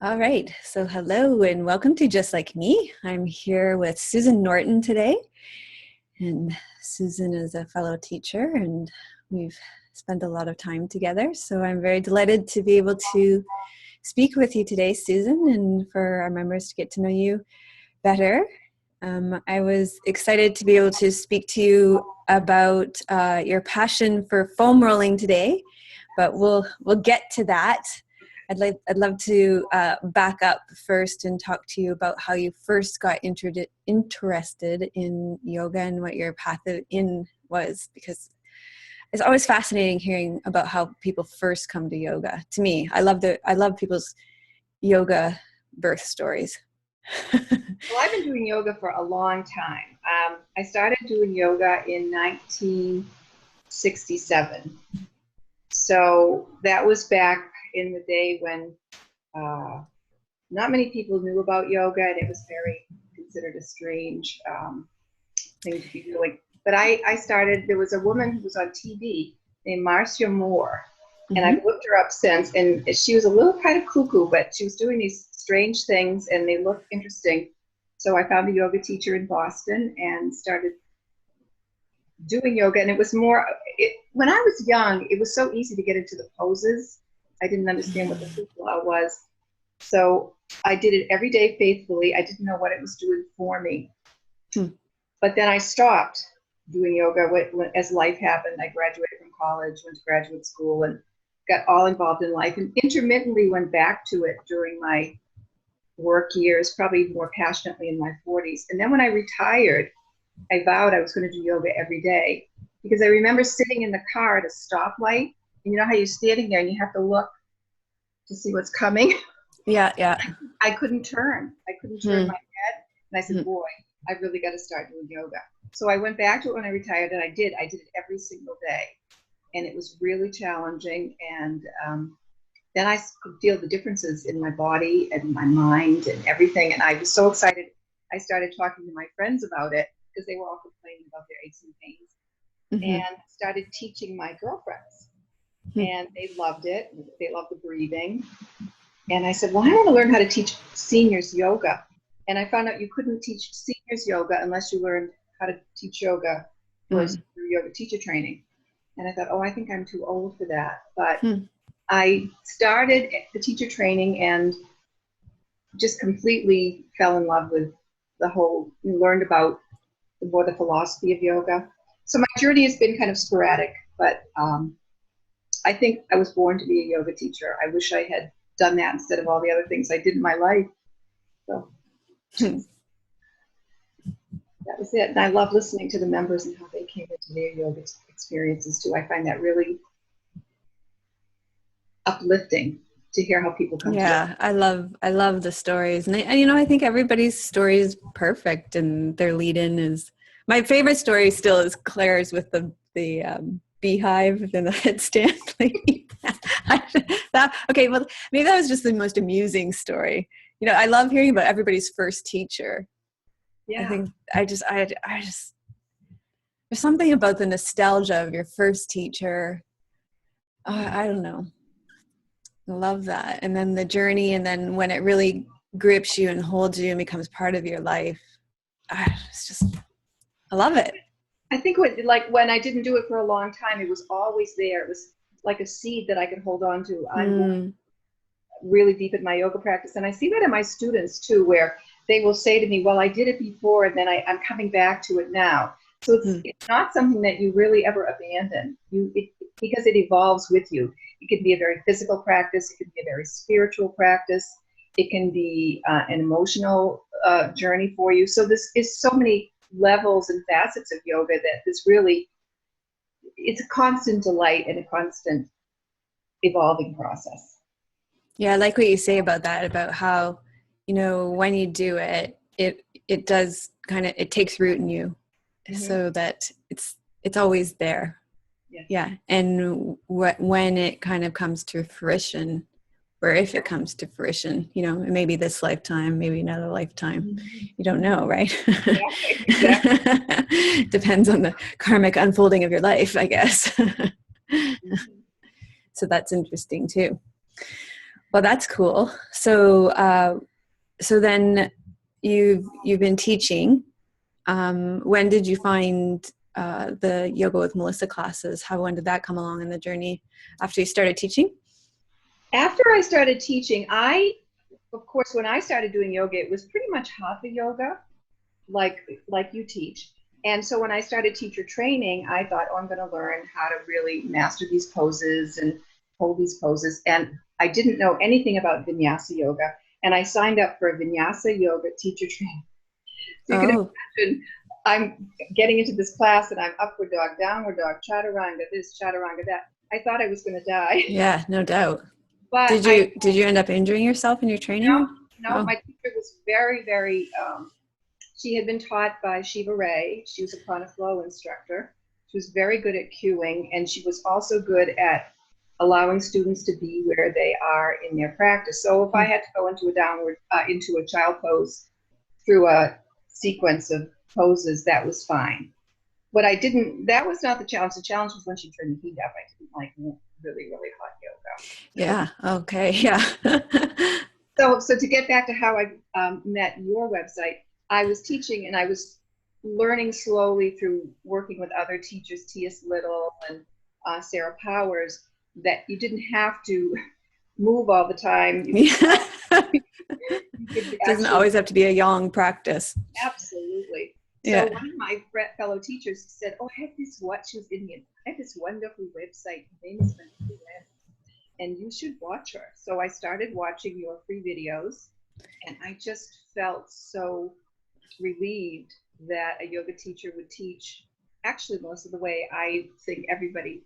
All right. So hello and welcome to Just Like Me. I'm here with Susan Norton today. And Susan is a fellow teacher and we've spent a lot of time together. So I'm very delighted to be able to speak with you today, Susan, and for our members to get to know you better. I was excited to be able to speak to you about your passion for foam rolling today, but we'll get to that. I'd love to back up first and talk to you about how you first got interested in yoga and what your path in was, because it's always fascinating hearing about how people first come to yoga. To me, I love people's yoga birth stories. Well, I've been doing yoga for a long time. I started doing yoga in 1967. So that was back in the day when not many people knew about yoga, and it was very considered a strange thing to be doing. But I started, there was a woman who was on TV named Marcia Moore, and I've looked her up since, and she was a little kind of cuckoo, but she was doing these strange things, and they looked interesting. So I found a yoga teacher in Boston and started doing yoga, and it was more, when I was young, it was so easy to get into the poses. I didn't understand what the hoopla was. So I did it every day faithfully. I didn't know what it was doing for me. But then I stopped doing yoga as life happened. I graduated from college, went to graduate school, and got all involved in life, and intermittently went back to it during my work years, probably more passionately in my 40s. And then when I retired, I vowed I was going to do yoga every day, because I remember sitting in the car at a stoplight, and you know how you're standing there and you have to look to see what's coming? Yeah. I couldn't turn. I couldn't turn my head. And I said, boy, I really got to start doing yoga. So I went back to it when I retired, and I did it every single day. And it was really challenging. And then I could feel the differences in my body and my mind and everything. And I was so excited. I started talking to my friends about it, because they were all complaining about their aches and pains, and started teaching my girlfriends. And they loved it. They loved the breathing. And I said, well, I want to learn how to teach seniors yoga. And I found out you couldn't teach seniors yoga unless you learned how to teach yoga through yoga teacher training. And I thought, oh, I think I'm too old for that. But I started the teacher training and just completely fell in love with the whole, learned about more the philosophy of yoga. So my journey has been kind of sporadic, but I think I was born to be a yoga teacher. I wish I had done that instead of all the other things I did in my life. So that was it. And I love listening to the members and how they came into their yoga experiences too. I find that really uplifting to hear how people come together. I love the stories. And I think everybody's story is perfect, and their lead-in is, my favorite story still is Claire's with the beehive and the headstand lady. Okay, well, maybe that was just the most amusing story. I love hearing about everybody's first teacher. Yeah. I think I just there's something about the nostalgia of your first teacher. I don't know. I love that. And then the journey, and then when it really grips you and holds you and becomes part of your life, I love it. I think when I didn't do it for a long time, it was always there. It was like a seed that I could hold on to. I'm really deep in my yoga practice. And I see that in my students too, where they will say to me, well, I did it before, and then I'm coming back to it now. So it's not something that you really ever abandon, because it evolves with you. It can be a very physical practice. It can be a very spiritual practice. It can be an emotional journey for you. So this is so many levels and facets of yoga that it's a constant delight and a constant evolving process. Yeah, I like what you say about that, about how, when you do it, it does it takes root in you, so that it's always there. Yes. Yeah. And when it kind of comes to fruition, or if it comes to fruition, maybe this lifetime, maybe another lifetime, you don't know, right? Exactly. Depends on the karmic unfolding of your life, I guess. So that's interesting too. Well, that's cool. So, so then you've been teaching. When did you find the Yoga with Melissa classes? When did that come along in the journey after you started teaching? After I started teaching, of course, when I started doing yoga, it was pretty much hatha yoga, like you teach. And so when I started teacher training, I thought, oh, I'm going to learn how to really master these poses and hold these poses. And I didn't know anything about vinyasa yoga. And I signed up for a vinyasa yoga teacher training. So you can Oh, imagine I'm getting into this class and I'm upward dog, downward dog, chaturanga, this, chaturanga, that. I thought I was going to die. yeah, no doubt. But Did you end up injuring yourself in your no, training? no, Oh, my teacher was very, very, she had been taught by Shiva Ray. She was a prana flow instructor. She was very good at cueing, and she was also good at allowing students to be where they are in their practice. So if I had to go into into a child pose through a sequence of poses, that was fine. What I didn't, that was not the challenge. The challenge was when she turned the heat up. I didn't like really, really hot yoga. yeah. Okay. Yeah. So to get back to how I met your website, I was teaching and I was learning slowly through working with other teachers, T.S. Little and Sarah Powers, that you didn't have to move all the time. Yeah. You could Doesn't actually, always have to be a yang practice. absolutely. So Yeah. one of my fellow teachers said, "Oh, I have this what?" She was Indian. I have this wonderful website. Her name is Vanessa Webb, and you should watch her. So I started watching your free videos, and I just felt so relieved that a yoga teacher would teach actually most of the way I think everybody,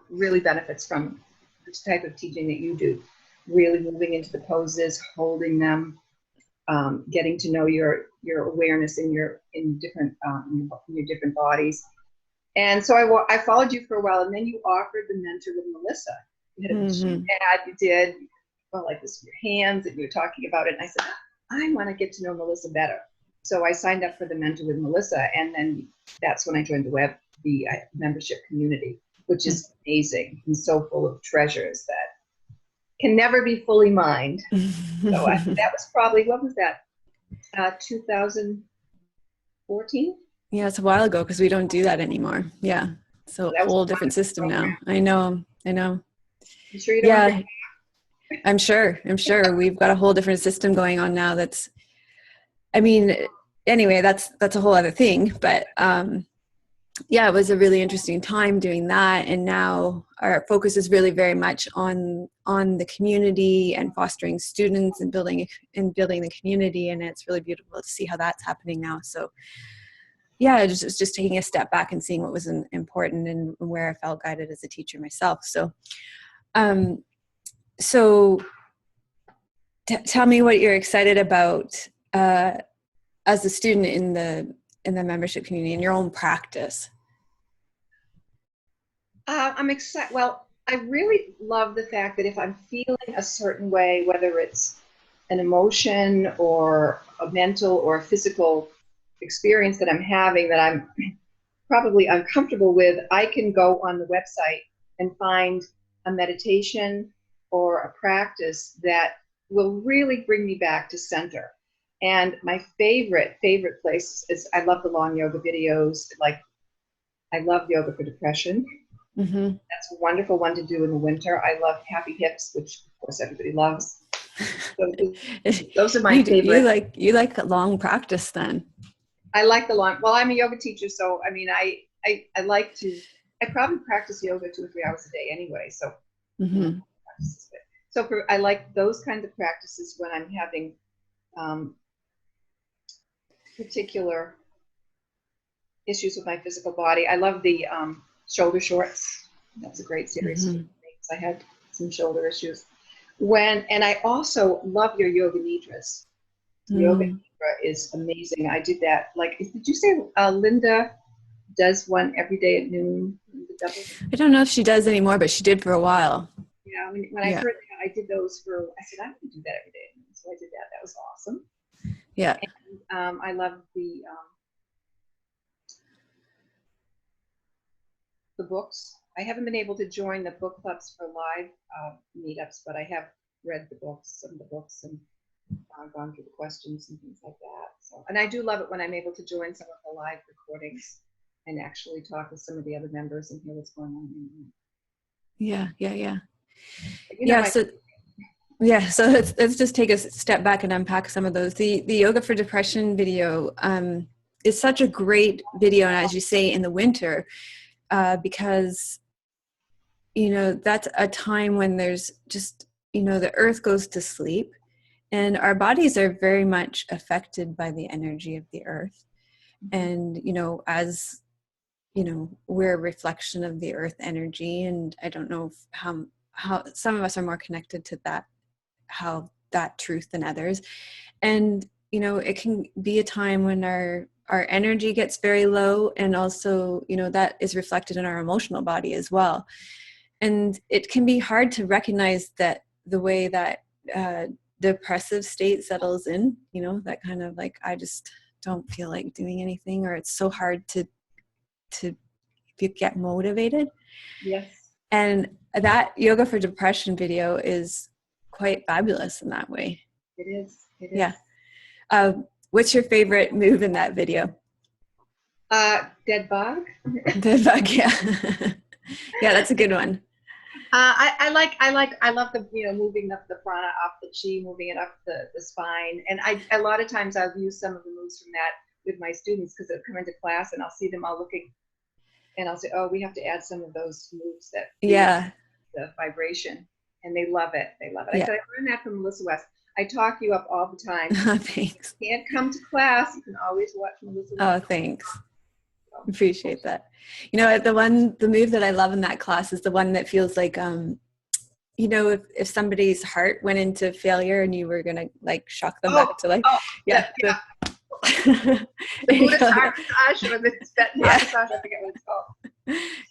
really benefits from this type of teaching that you do. Really moving into the poses, holding them, getting to know your awareness in your different bodies. And so I followed you for a while, and then you offered the mentor with Melissa. You had a Mm-hmm. ad, you did, well, like this with your hands, and you were talking about it. And I said, I want to get to know Melissa better. So I signed up for the mentor with Melissa, and then that's when I joined the membership community, which is amazing and so full of treasures that can never be fully mined. So that was probably, what was that, 2014? Yeah, it's a while ago because we don't do that anymore. Yeah. So So that was a whole different wonderful system program. now. I know. I know. You sure you don't want to bring Yeah, I'm sure. I'm sure we've got a whole different system going on now that's I mean, anyway, that's a whole other thing, but yeah, it was a really interesting time doing that, and now our focus is really very much on the community and fostering students and building the community, and it's really beautiful to see how that's happening now. So yeah, it's just taking a step back and seeing what was important and where I felt guided as a teacher myself. So um so tell me what you're excited about as a student in the membership community in your own practice. I'm excited. Well, I really love the fact that if I'm feeling a certain way, whether it's an emotion or a mental or a physical experience that I'm having that I'm probably uncomfortable with, I can go on the website and find a meditation or a practice that will really bring me back to center. And my favorite place is I love the long yoga videos. Like I love yoga for depression. Mm-hmm. That's a wonderful one to do in the winter. I love Happy Hips, which of course everybody loves. So those are my You favorite. you like long practice then. I like the long. Well, I'm a yoga teacher, so I mean, I like to. I probably practice yoga 2 or 3 hours a day anyway. So, Mm-hmm. I like those kinds of practices when I'm having um, particular issues with my physical body. I love the shoulder shorts. That's a great series for Mm-hmm. me because I had some shoulder issues. And I also love your yoga nidras. Yoga Mm. nidra is amazing. I did that. Like, did you say Linda does one every day at noon? I don't know if she does anymore, but she did for a while. Yeah, when I Yeah. heard that, I did those for. I said I want to do that every day, so I did that. That was awesome. Yeah. And I love the books. I haven't been able to join the book clubs for live meetups, but I have read some of the books, and gone through the questions and things like that. So, and I do love it when I'm able to join some of the live recordings and actually talk with some of the other members and hear what's going on. Yeah. But, you know, So let's just take a step back and unpack some of those. The yoga for depression video is such a great video, and as you say, in the winter, because that's a time when there's just the earth goes to sleep, and our bodies are very much affected by the energy of the earth. And as we're a reflection of the earth energy, and I don't know how some of us are more connected to that truth than others. And it can be a time when our energy gets very low, and also that is reflected in our emotional body as well. And it can be hard to recognize that the way that depressive state settles in, that kind of like, I just don't feel like doing anything, or it's so hard to get motivated. Yes. And that yoga for depression video is quite fabulous in that way. It is. Yeah. What's your favorite move in that video? Dead bug. Dead bug, yeah. Yeah, that's a good one. I love the moving up the prana off the chi, moving it up the spine, and a lot of times I've used some of the moves from that with my students, because they'll come into class and I'll see them all looking, and I'll say, oh, we have to add some of those moves that the vibration, and they love it. I said, I learned that from Melissa West. I talk you up all the time. Thanks. You can't come to class, you can always watch Melissa West. Oh, thanks. Appreciate that. The move that I love in that class is the one that feels like, if somebody's heart went into failure and you were going to like shock them back to life. The Buddhist heart massage, or the Tibetan heart massage, I forget what it's called.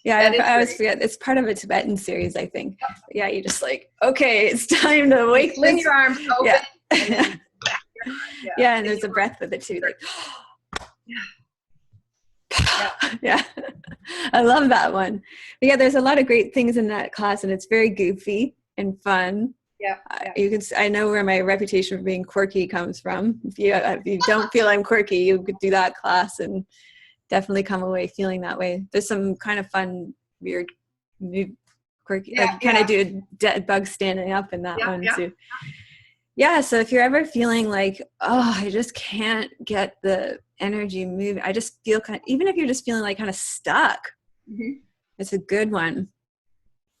Yeah, I always forget. It's part of a Tibetan series, I think. Yeah, you just like, okay, it's time to wake this. Swing your arms open. Yeah. And then yeah, and there's a breath with it too. Like, yeah. I love that one. But yeah, there's a lot of great things in that class, and it's very goofy and fun. Yeah. I know where my reputation for being quirky comes from. If you don't feel I'm quirky, you could do that class and definitely come away feeling that way. There's some kind of fun, weird, quirky, kind of do a dead bug standing up in that one too. Yeah, so if you're ever feeling like, oh, I just can't get the energy moving, I just feel even if you're just feeling like kind of stuck, it's a good one.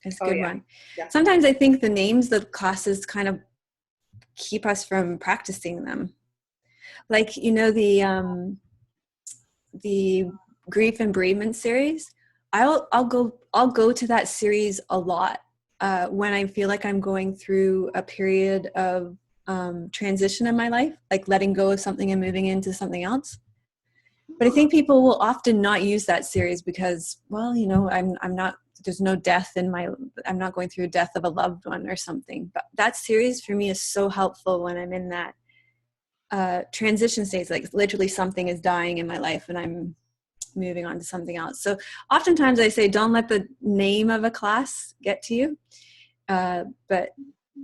It's a good one. Yeah. Sometimes I think the names of classes kind of keep us from practicing them. Like, the grief and bereavement series, I'll go to that series a lot when I feel like I'm going through a period of transition in my life, like letting go of something and moving into something else. But I think people will often not use that series because, well, I'm not, there's no death I'm not going through a death of a loved one or something. But that series for me is so helpful when I'm in that transition stage, like literally something is dying in my life and I'm moving on to something else. So oftentimes I say, don't let the name of a class get to you, but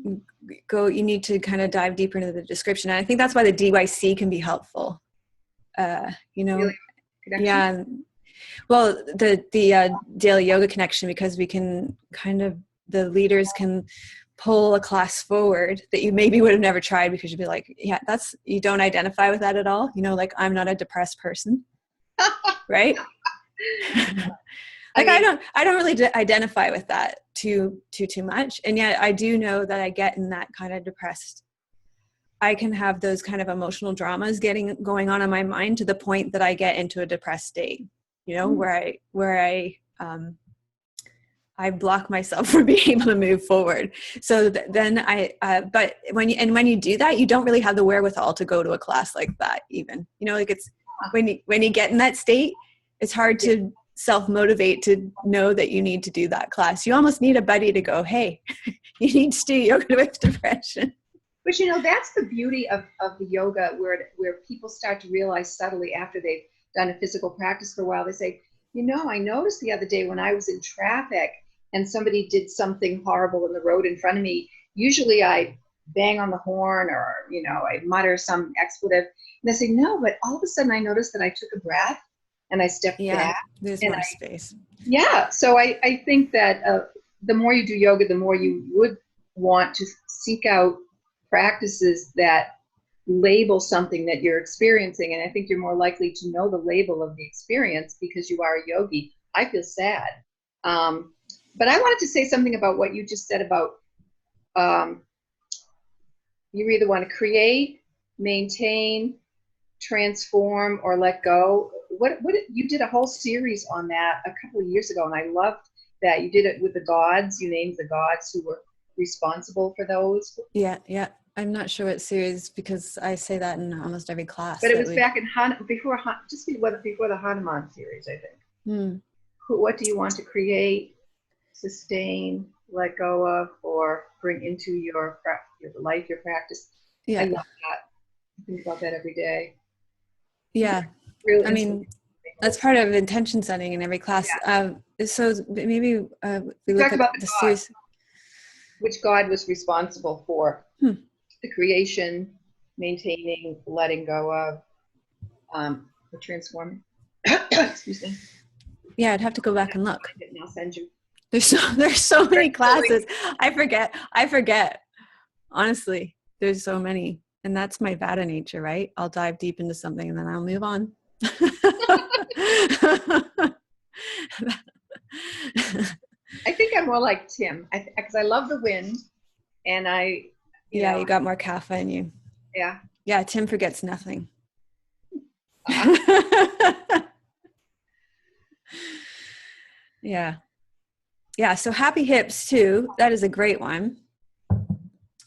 you need to kind of dive deeper into the description. And I think that's why the DYC can be helpful. Really? Yeah. Well, the daily yoga connection, because we can the leaders can pull a class forward that you maybe would have never tried because you'd be like, yeah, you don't identify with that at all. Like, I'm not a depressed person. Right? Like, I don't really identify with that too much. And yet I do know that I get in that kind of depressed. I can have those kind of emotional dramas going on in my mind to the point that I get into a depressed state, where I block myself from being able to move forward. So then but when you do that, you don't really have the wherewithal to go to a class like that even, like it's when you get in that state, it's hard to self-motivate to know that you need to do that class. You almost need a buddy to go, hey, you need to do yoga with depression. But that's the beauty of the yoga, where people start to realize subtly after they've done a physical practice for a while, they say, I noticed the other day when I was in traffic and somebody did something horrible in the road in front of me, usually I bang on the horn or, I mutter some expletive. And I say, no, but all of a sudden I noticed that I took a breath and I stepped Yeah, back. there's And more space. yeah, so I think that the more you do yoga, the more you would want to seek out practices that label something that you're experiencing. And I think you're more likely to know the label of the experience because you are a yogi. I feel sad. But I wanted to say something about what you just said about you either want to create, maintain, transform, or let go. What you did a whole series on that a couple of years ago, and I loved that you did it with the gods. You named the gods who were responsible for those. Yeah, yeah. I'm not sure what series, because I say that in almost every class. But it was back in before the Hanuman series, I think. Hmm. What do you want to create, sustain, let go of, or bring into your life, your practice? Yeah. I love that. I think about that every day. Yeah. Real I mean, that's part of intention setting in every class. Yeah. So maybe we look talked at about the series. Which God was responsible for the creation, maintaining, letting go of, the transforming. Excuse me. Yeah, I'd have to go back and look. And I'll send you. There's so many classes. I forget. Honestly, there's so many. And that's my Vata nature, right? I'll dive deep into something and then I'll move on. I think I'm more like Tim, because I love the wind, and you got more kapha in you. Yeah. Yeah, Tim forgets nothing. Yeah. Yeah, so happy hips too. That is a great one.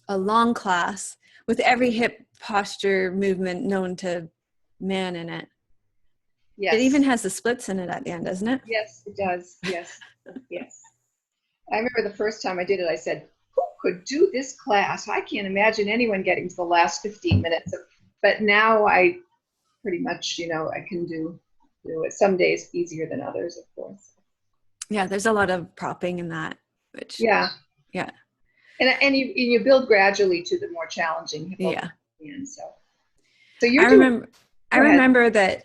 A long class with every hip posture movement known to man in it. Yes. It even has the splits in it at the end, doesn't it? Yes, it does. Yes. Yes. I remember the first time I did it, I said, who could do this class? I can't imagine anyone getting to the last 15 minutes. But now I pretty much, I can do it. Some days easier than others, of course. Yeah, there's a lot of propping in that. Yeah. And you build gradually to the more challenging hip opening. So you're I remember that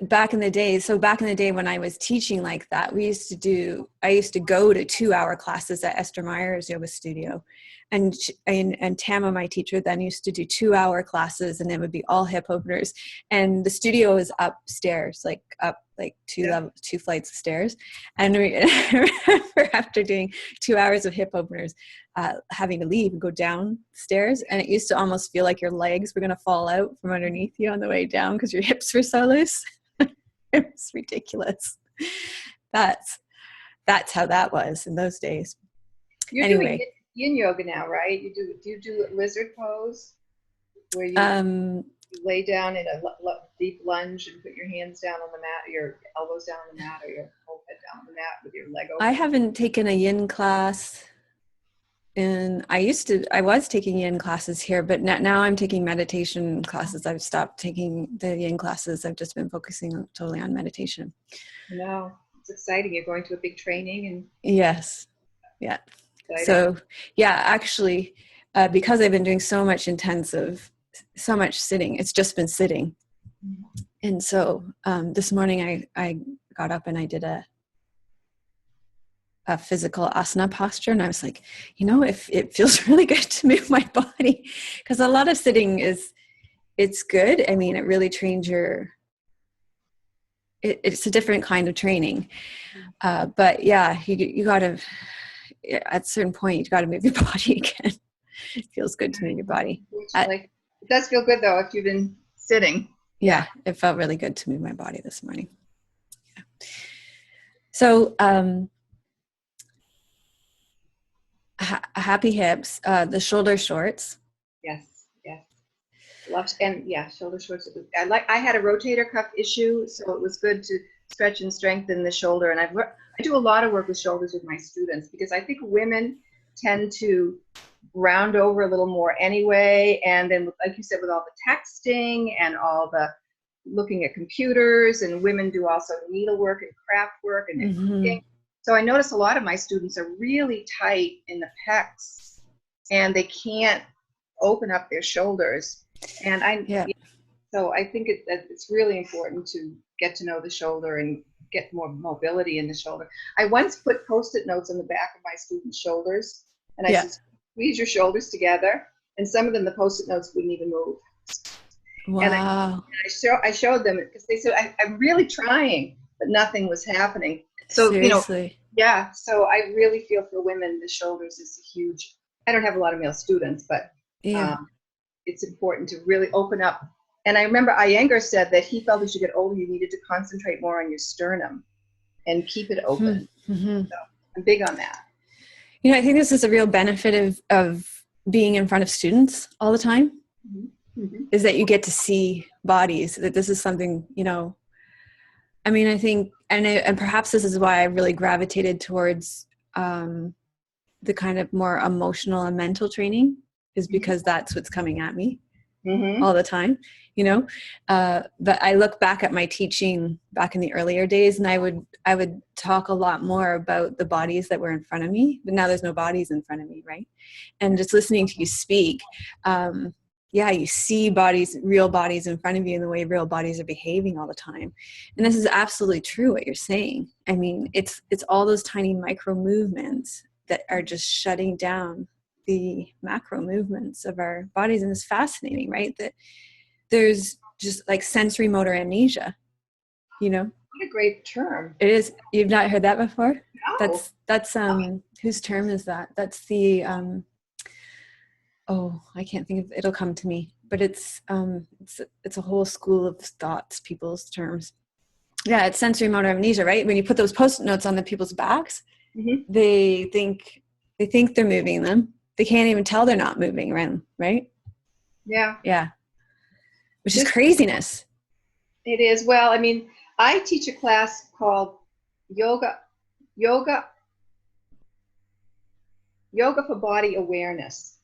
back in the day when I was teaching like that, I used to go to 2-hour classes at Esther Meyer's yoga studio, and Tama, my teacher, then used to do 2-hour classes, and it would be all hip openers, and the studio was upstairs, up two flights of stairs, and I remember after doing 2 hours of hip openers, having to leave and go downstairs, and it used to almost feel like your legs were going to fall out from underneath you on the way down because your hips were so loose. It was ridiculous. That's how that was in those days. You're doing yin yoga now, right? Do you do a lizard pose where you lay down in a deep lunge and put your hands down on the mat, your elbows down on the mat, or your whole head down on the mat with your leg open? I haven't taken a yin class. And I was taking yin classes here, but now I'm taking meditation classes. I've stopped taking the yin classes. I've just been focusing totally on meditation. No, it's exciting. You're going to a big training. And yes. Yeah. Exciting. So yeah, actually, because I've been doing so much sitting, it's just been sitting. Mm-hmm. And so this morning I got up and I did a physical asana posture, and I was like, if it feels really good to move my body, because a lot of sitting it's good. I mean, it really trains it's a different kind of training, but yeah, you gotta, at a certain point, you gotta move your body again. It feels good to move your body. It does feel good though if you've been sitting. Yeah, it felt really good to move my body this morning. Yeah. So happy hips, the shoulder shorts. Yes. Shoulder shorts. I had a rotator cuff issue, so it was good to stretch and strengthen the shoulder. And I do a lot of work with shoulders with my students, because I think women tend to round over a little more anyway. And then, like you said, with all the texting and all the looking at computers, and women do also needlework and craft work and cooking. So I notice a lot of my students are really tight in the pecs, and they can't open up their shoulders. And Yeah. so I think it's really important to get to know the shoulder and get more mobility in the shoulder. I once put Post-it notes on the back of my students' shoulders, and I Yeah. said, squeeze your shoulders together. And some of them, the Post-it notes wouldn't even move. And Wow. I showed them because they said, I'm really trying, but nothing was happening. So, Seriously. yeah, so I really feel for women, the shoulders is a huge, I don't have a lot of male students, but Yeah. it's important to really open up. And I remember Iyengar said that he felt as you get older, you needed to concentrate more on your sternum and keep it open. Mm-hmm. So I'm big on that. I think this is a real benefit of being in front of students all the time, is that you get to see bodies, that this is something, I think, and perhaps this is why I really gravitated towards the kind of more emotional and mental training, is because that's what's coming at me all the time, but I look back at my teaching back in the earlier days, and I would talk a lot more about the bodies that were in front of me, but now there's no bodies in front of me, right? And just listening to you speak, you see bodies, real bodies in front of you, and the way real bodies are behaving all the time. And this is absolutely true what you're saying. I mean, it's all those tiny micro movements that are just shutting down the macro movements of our bodies. And it's fascinating, right? That there's just like sensory motor amnesia, What a great term. It is. You've not heard that before? No. That's whose term is that? That's the I can't think of, it'll come to me, but it's a whole school of thoughts, people's terms. Yeah, it's sensory motor amnesia, right? When you put those Post-it notes on the people's backs, they think they're moving them. They can't even tell they're not moving around, right? Yeah. Yeah. Which is craziness. It is. Well, I mean, I teach a class called yoga for body awareness.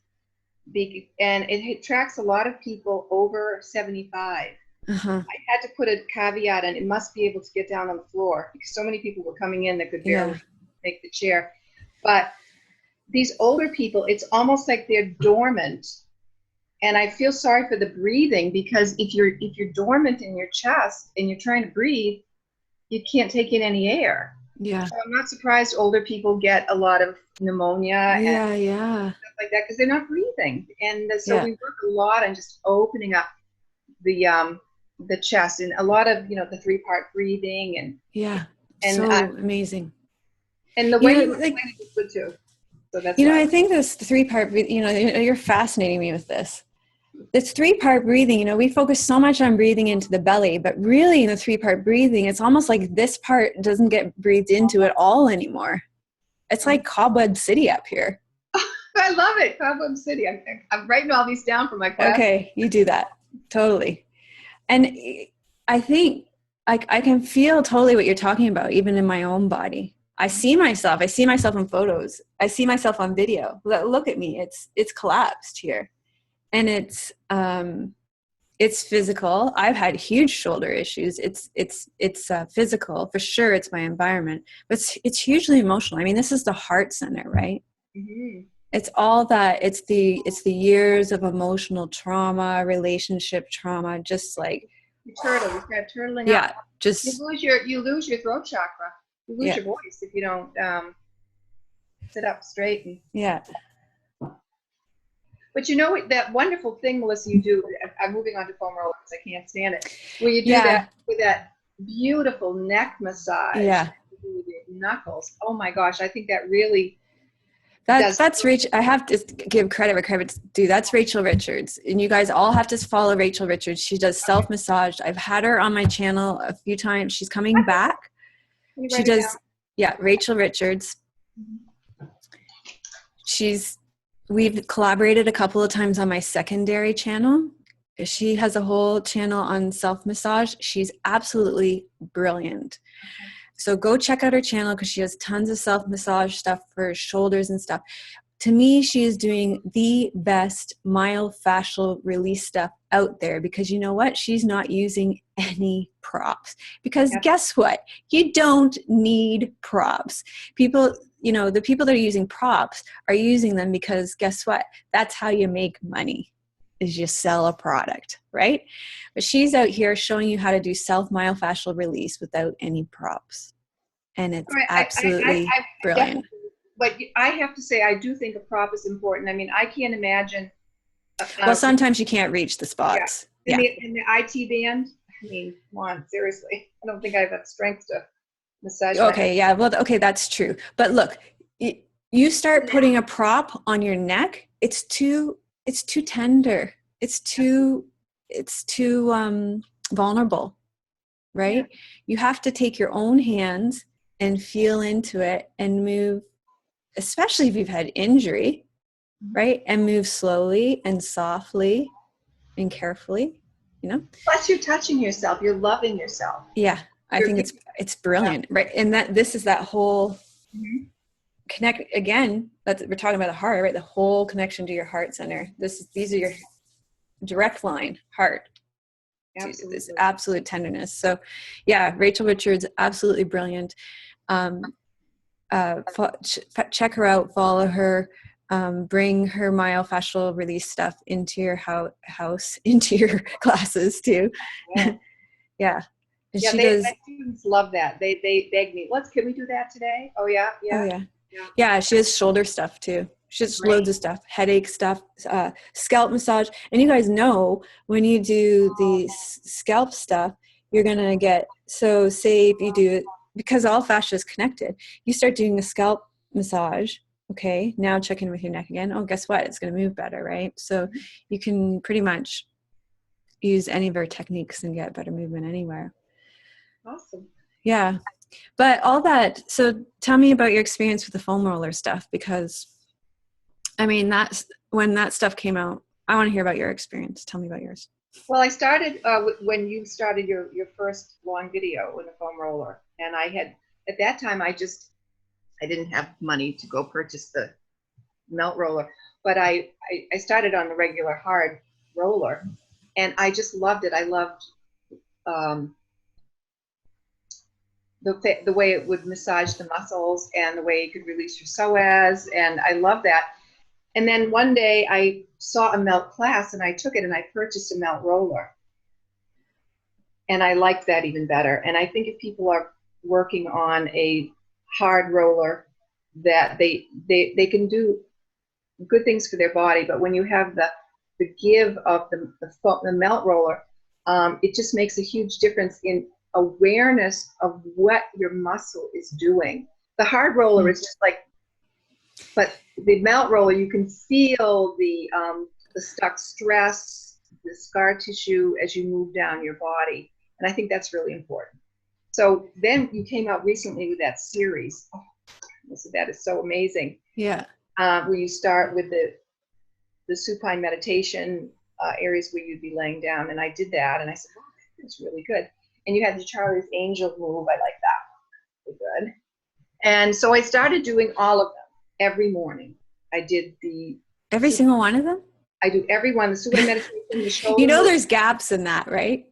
And it attracts a lot of people over 75. I had to put a caveat in, it must be able to get down on the floor, because so many people were coming in that could barely make the chair. But these older people, it's almost like they're dormant. And I feel sorry for the breathing, because if you're dormant in your chest and you're trying to breathe, you can't take in any air. Yeah. So I'm not surprised older people get a lot of pneumonia and stuff like that, because they're not breathing. And so we work a lot on just opening up the chest, and a lot of the 3-part breathing and so amazing. And the way you explain it is good too. So that's I think this 3-part breathing, you're fascinating me with this. This 3-part breathing, we focus so much on breathing into the belly, but really in the 3-part breathing, it's almost like this part doesn't get breathed into at all anymore. It's like Cobweb City up here. I love it. Cobweb City. I'm writing all these down for my class. Okay, you do that. Totally. And I think I can feel totally what you're talking about, even in my own body. I see myself in photos. I see myself on video. Look at me. It's collapsed here. And it's physical. I've had huge shoulder issues. It's physical for sure. It's my environment, but it's hugely emotional. I mean, this is the heart center, right? It's all that. It's the years of emotional trauma, relationship trauma, just like you start turtling up. Just you lose your throat chakra. You lose your voice if you don't sit up straight. But that wonderful thing, Melissa, you do, I'm moving on to foam rollers, I can't stand it, where you do that with that beautiful neck massage with your knuckles. Oh my gosh, I think that really that's Rachel. I have to give credit where credit's due. That's Rachel Richards. And you guys all have to follow Rachel Richards. She does self-massage. I've had her on my channel a few times. She's coming back. She does, Rachel Richards. We've collaborated a couple of times on my secondary channel. She has a whole channel on self-massage. She's absolutely brilliant. So go check out her channel, because she has tons of self-massage stuff for shoulders and stuff. to me, she is doing the best myofascial release stuff out there, because you know what? She's not using any props, because guess what? You don't need props. People, you know, the people that are using props are using them because guess what? That's how you make money, is you sell a product, right? But she's out here showing you how to do self myofascial release without any props. And it's absolutely brilliant. But I have to say, I do think a prop is important. I mean, I can't imagine. Well, sometimes you can't reach the spots. In the IT band, I mean, come on, seriously. I don't think I have that strength to massage. Okay, yeah, well, okay, that's true. But look, you start putting a prop on your neck, it's too tender. It's too vulnerable, right? Yeah. You have to take your own hands and feel into it and move, especially if you've had injury, right? And move slowly and softly and carefully, you know? Plus you're touching yourself, you're loving yourself. Yeah, I think it's brilliant, right? And this is that whole connect, again, we're talking about the heart, right? The whole connection to your heart center. These are your direct line heart. Absolutely. This absolute tenderness. So yeah, Rachel Richards, absolutely brilliant. Check her out, follow her, bring her myofascial release stuff into your house, into your classes too. Yeah. Yeah. And my students love that. They beg me, can we do that today? Oh yeah. Oh yeah. Yeah, she has shoulder stuff too. She has loads of stuff, headache stuff, scalp massage. And you guys know when you do the scalp stuff, you're going to get, so say if you do it, because all fascia is connected, you start doing a scalp massage. Okay, now check in with your neck again. Oh, guess what? It's going to move better, right? So you can pretty much use any of our techniques and get better movement anywhere. Awesome. Yeah. But all that, so tell me about your experience with the foam roller stuff, because I mean, that's when that stuff came out. I want to hear about your experience. Tell me about yours. Well, I started when you started your first long video with a foam roller, and I had, at that time, I didn't have money to go purchase the melt roller, but I started on the regular hard roller, and I just loved it. I loved the way it would massage the muscles and the way it could release your psoas, and I love that. And then one day I saw a melt class and I took it and I purchased a melt roller. And I liked that even better. And I think if people are working on a hard roller, that they can do good things for their body. But when you have the give of the melt roller, it just makes a huge difference in awareness of what your muscle is doing. The hard roller is just like, but the melt roller, you can feel the stuck stress, the scar tissue as you move down your body. And I think that's really important. So then you came out recently with that series. Oh, that is so amazing. Yeah. Where you start with the supine meditation areas where you'd be laying down. And I did that. And I said, oh, that's really good. And you had the Charlie's Angel move. I like that. Really good. And so I started doing all of them every morning. I did every single one of them? I do every one. The supine meditation, the shoulder. You know there's gaps in that, right?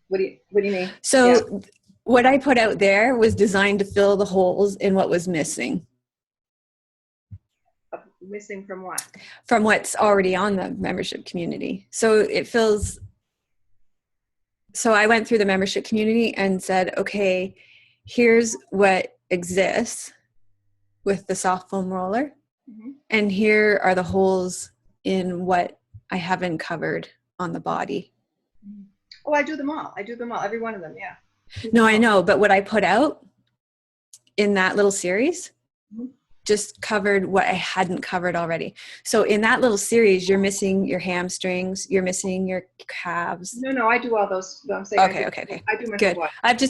What do you mean? So what I put out there was designed to fill the holes in what was missing. Missing from what? From what's already on the membership community. So it fills. So I went through the membership community and said, okay, here's what exists with the soft foam roller. Mm-hmm. And here are the holes in what I haven't covered on the body. Oh, I do them all. Every one of them. Yeah. No, I know. But what I put out in that little series just covered what I hadn't covered already. So in that little series, you're missing your hamstrings, you're missing your calves. No, I do all those. I'm saying okay. I do my good.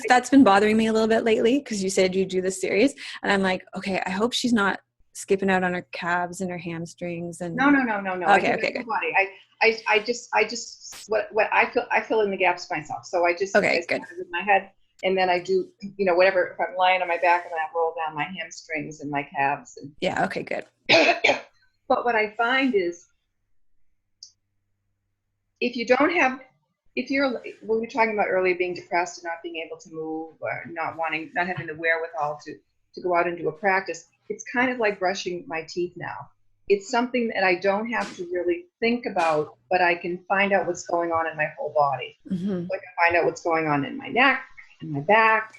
That's been bothering me a little bit lately because you said you do this series, and I'm like, okay, I hope she's not skipping out on her calves and her hamstrings. And no. Okay, good. I just what I fill in the gaps myself. So I just okay, good. With my head. And then I do, whatever, if I'm lying on my back, and then I roll down my hamstrings and my calves. Yeah. Okay, good. But what I find is if you don't have, if you're, we were talking about earlier being depressed and not being able to move or not having the wherewithal to go out and do a practice, it's kind of like brushing my teeth now. It's something that I don't have to really think about, but I can find out what's going on in my whole body. Mm-hmm. So I can find out what's going on in my neck, in my back,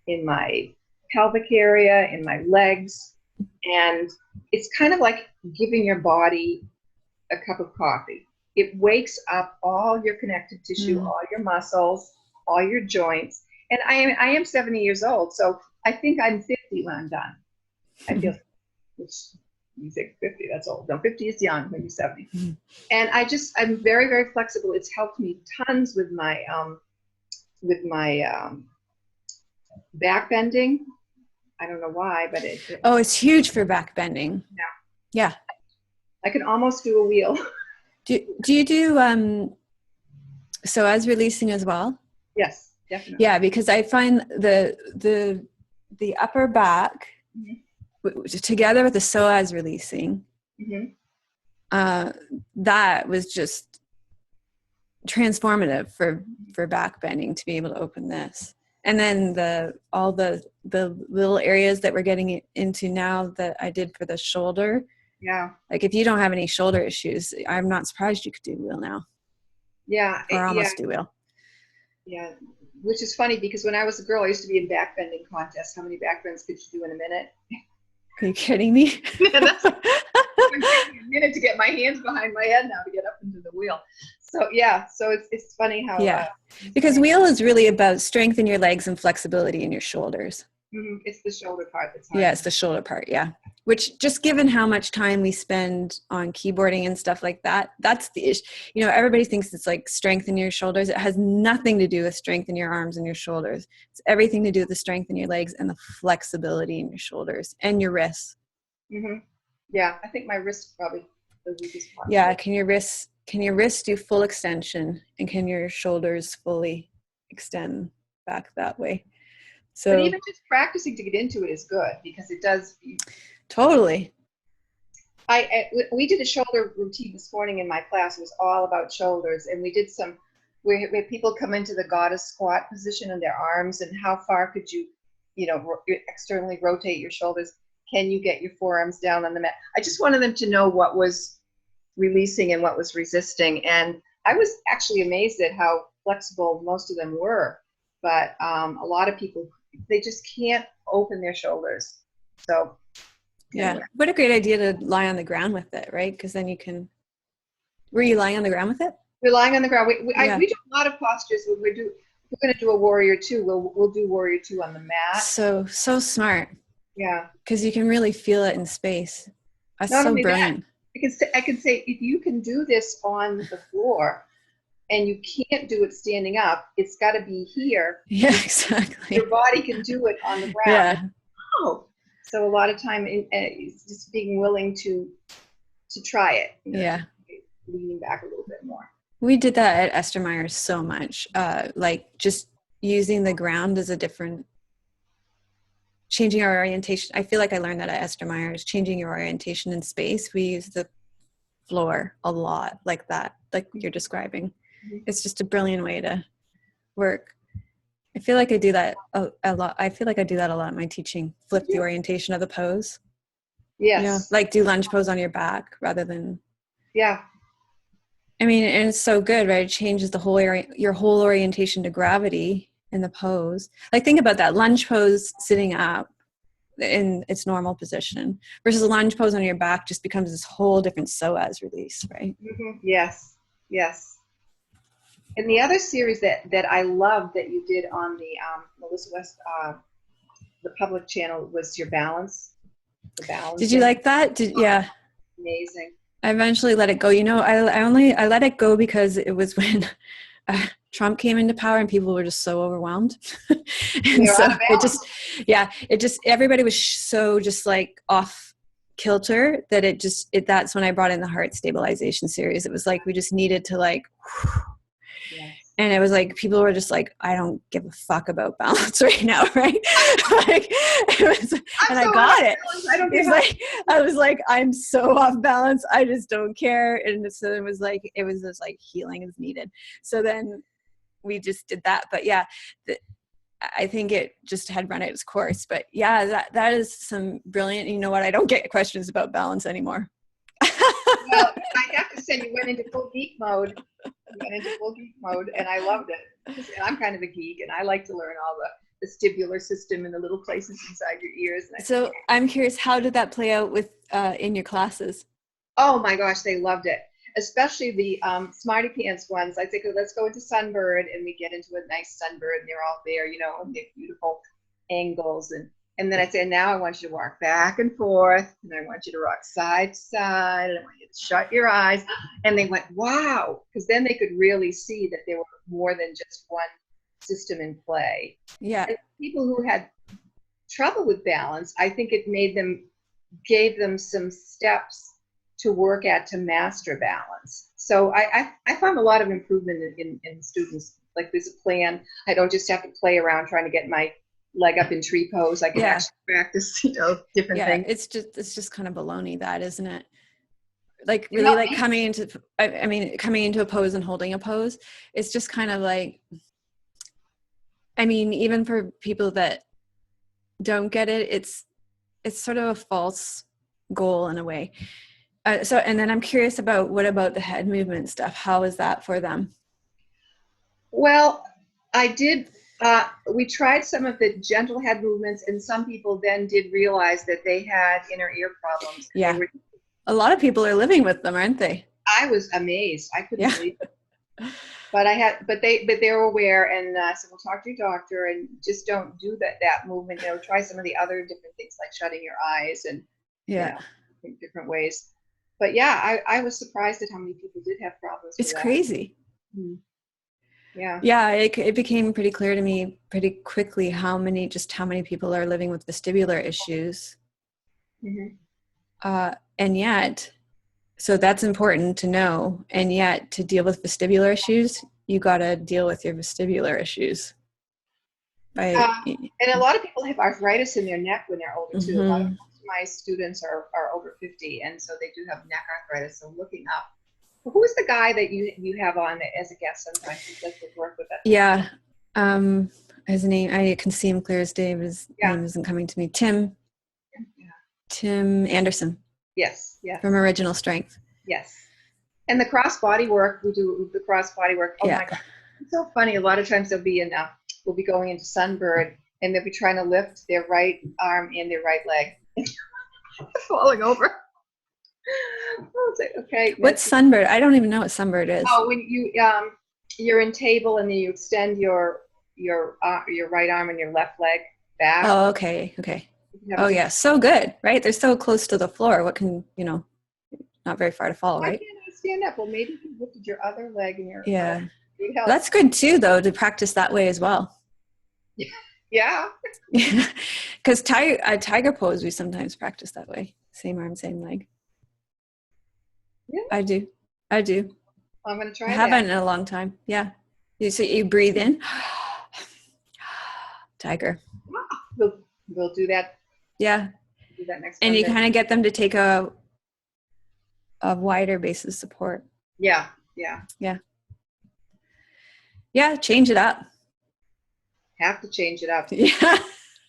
in my pelvic area, in my legs. And it's kind of like giving your body a cup of coffee. It wakes up all your connective tissue, all your muscles, all your joints. And I am 70 years old, so I think I'm 50 when I'm done. I feel, which you think 50, that's old. No, 50 is young when you're 70. And I'm very, very flexible. It's helped me tons with my back bending. I don't know why, but it's huge for back bending. Yeah. I can almost do a wheel. Do you do psoas releasing as well? Yes, definitely. Yeah, because I find the upper back together with the psoas releasing, that was just transformative for back bending to be able to open this. And then all the little areas that we're getting into now that I did for the shoulder. Yeah. Like if you don't have any shoulder issues, I'm not surprised you could do wheel now. Yeah. Or almost do wheel. Yeah. Which is funny because when I was a girl, I used to be in back bending contests. How many back bends could you do in a minute? Are you kidding me? That's like, I'm taking a minute to get my hands behind my head now to get up into the wheel. So yeah, so it's funny how because wheel is really about strength in your legs and flexibility in your shoulders. It's the shoulder part that's hard. Yeah, it's the shoulder part. Yeah, which just given how much time we spend on keyboarding and stuff like that, that's the issue. Everybody thinks it's like strength in your shoulders. It has nothing to do with strength in your arms and your shoulders. It's everything to do with the strength in your legs and the flexibility in your shoulders and your wrists. Yeah, I think my wrists probably the weakest part. Yeah, can your wrists do full extension, and can your shoulders fully extend back that way? So, but even just practicing to get into it is good because it does. Totally. We did a shoulder routine this morning in my class. It was all about shoulders, and we did some where people come into the goddess squat position in their arms, and how far could you externally rotate your shoulders? Can you get your forearms down on the mat? I just wanted them to know what was releasing and what was resisting, and I was actually amazed at how flexible most of them were. But a lot of people, they just can't open their shoulders. So yeah, what a great idea to lie on the ground with it, right? Because then you can. Were you lying on the ground with it? We're lying on the ground. We do a lot of postures. We're going to do a warrior two. We'll do warrior two on the mat. So smart. Yeah, because you can really feel it in space. That's not so only brilliant. That, I can say if you can do this on the floor and you can't do it standing up, it's got to be here. Yeah, exactly. Your body can do it on the ground. Yeah. Oh, so a lot of time it's just being willing to try it. Yeah. Leaning back a little bit more. We did that at Esther Myers so much. Like just using the ground as a different. Changing our orientation. I feel like I learned that at Esther Myers, changing your orientation in space. We use the floor a lot like that, like you're describing. It's just a brilliant way to work. I feel like I do that a lot. I feel like I do that a lot in my teaching. Flip the orientation of the pose. Yes. Like do lunge pose on your back rather than. Yeah. I mean, and it's so good, right? It changes the whole your whole orientation to gravity in the pose. Like think about that lunge pose sitting up in its normal position versus a lunge pose on your back just becomes this whole different psoas release, right? Yes. And the other series that I loved that you did on the Melissa West the public channel was your balance. The balance. Did you like that? Yeah. Amazing. I eventually let it go. I let it go because it was when Trump came into power and people were just so overwhelmed. And so it just everybody was so just like off kilter that that's when I brought in the heart stabilization series. It was like we just needed to like And it was like, people were just like, I don't give a fuck about balance right now. Right. Like, it was, I'm and I so got off it. balance. I don't get It's how. like, I was like, I'm so off balance. I just don't care. And so it was just like healing is needed. So then we just did that. But yeah, I think it just had run its course. But yeah, that is some brilliant, you know what? I don't get questions about balance anymore. Well, I have to say, you went into full geek mode. You went into full geek mode, and I loved it. 'Cause I'm kind of a geek, and I like to learn all the vestibular system and the little places inside your ears. And I think, So I'm curious, how did that play out with in your classes? oh my gosh, they loved it. Especially the smarty pants ones. I think, let's go into sunbird, and we get into a nice sunbird, and they're all there, you know, and they're beautiful angles. And then I say, now I want you to walk back and forth, and I want you to rock side to side, and I want you to shut your eyes. And they went, wow, because then they could really see that there were more than just one system in play. Yeah. And people who had trouble with balance, I think it gave them some steps to work at to master balance. So I found a lot of improvement in students. Like, there's a plan. I don't just have to play around trying to get my leg up in tree pose. I can actually practice, different things. It's just kind of baloney, that, isn't it? Like, It really, helped like me. coming into a pose and holding a pose. It's just kind of like, I mean, even for people that don't get it, it's sort of a false goal in a way. So, and then I'm curious about, what about the head movement stuff? How is that for them? Well, I did. We tried some of the gentle head movements, and some people then did realize that they had inner ear problems. And Yeah. A lot of people are living with them, aren't they? I was amazed. I couldn't Yeah. believe it. But they were aware, and so we'll talk to your doctor, and just don't do that movement. Try some of the other different things like shutting your eyes and Yeah. different ways. But yeah, I was surprised at how many people did have problems with It's that. crazy. Hmm. Yeah. Yeah, it became pretty clear to me pretty quickly how many people are living with vestibular issues. Mm-hmm. And yet, so that's important to know. And yet, to deal with vestibular issues, you got to deal with your vestibular issues. And a lot of people have arthritis in their neck when they're older too. A lot of Mm-hmm. my students are over 50, and so they do have neck arthritis. So looking up, who is the guy that you have on as a guest sometimes? Who does the work with that? Yeah. His name, I can see him clear as day, but his name isn't coming to me. Tim Anderson. Yes. Yes. From Original Strength. Yes. And the cross body work, we do the cross body work. Oh my God. It's so funny. A lot of times we'll be going into sunbird, and they'll be trying to lift their right arm and their right leg. Falling over. I'll say, okay. What's sunbird? I don't even know what sunbird is. Oh, when you're in table, and then you extend your right arm and your left leg back. Oh, okay. Oh yeah, so good, right? They're so close to the floor. What can, not very far to fall, right? Why can't I stand up? Well, maybe if you lifted your other leg and your Yeah. would help. That's good too, though, to practice that way as well. Yeah. Because tiger pose, we sometimes practice that way. Same arm, same leg. Yeah. I do. I'm going to try I haven't in a long time. Yeah. So you breathe in. Tiger. We'll do that. Yeah. Do that next And Monday. you kind of get them to take a wider base of support. Yeah. Change it up. Have to change it up. Yeah.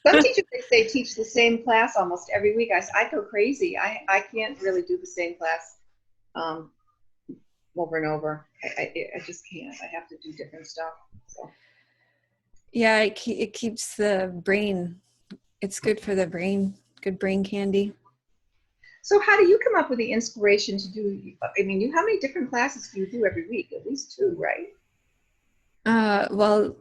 Some teachers, they say, teach the same class almost every week. I go crazy. I can't really do the same class over and over. I just can't. I have to do different stuff. So. Yeah, it keeps the brain. It's good for the brain. Good brain candy. So how do you come up with the inspiration to do? I mean, how many different classes do you do every week? At least 2, right? Well,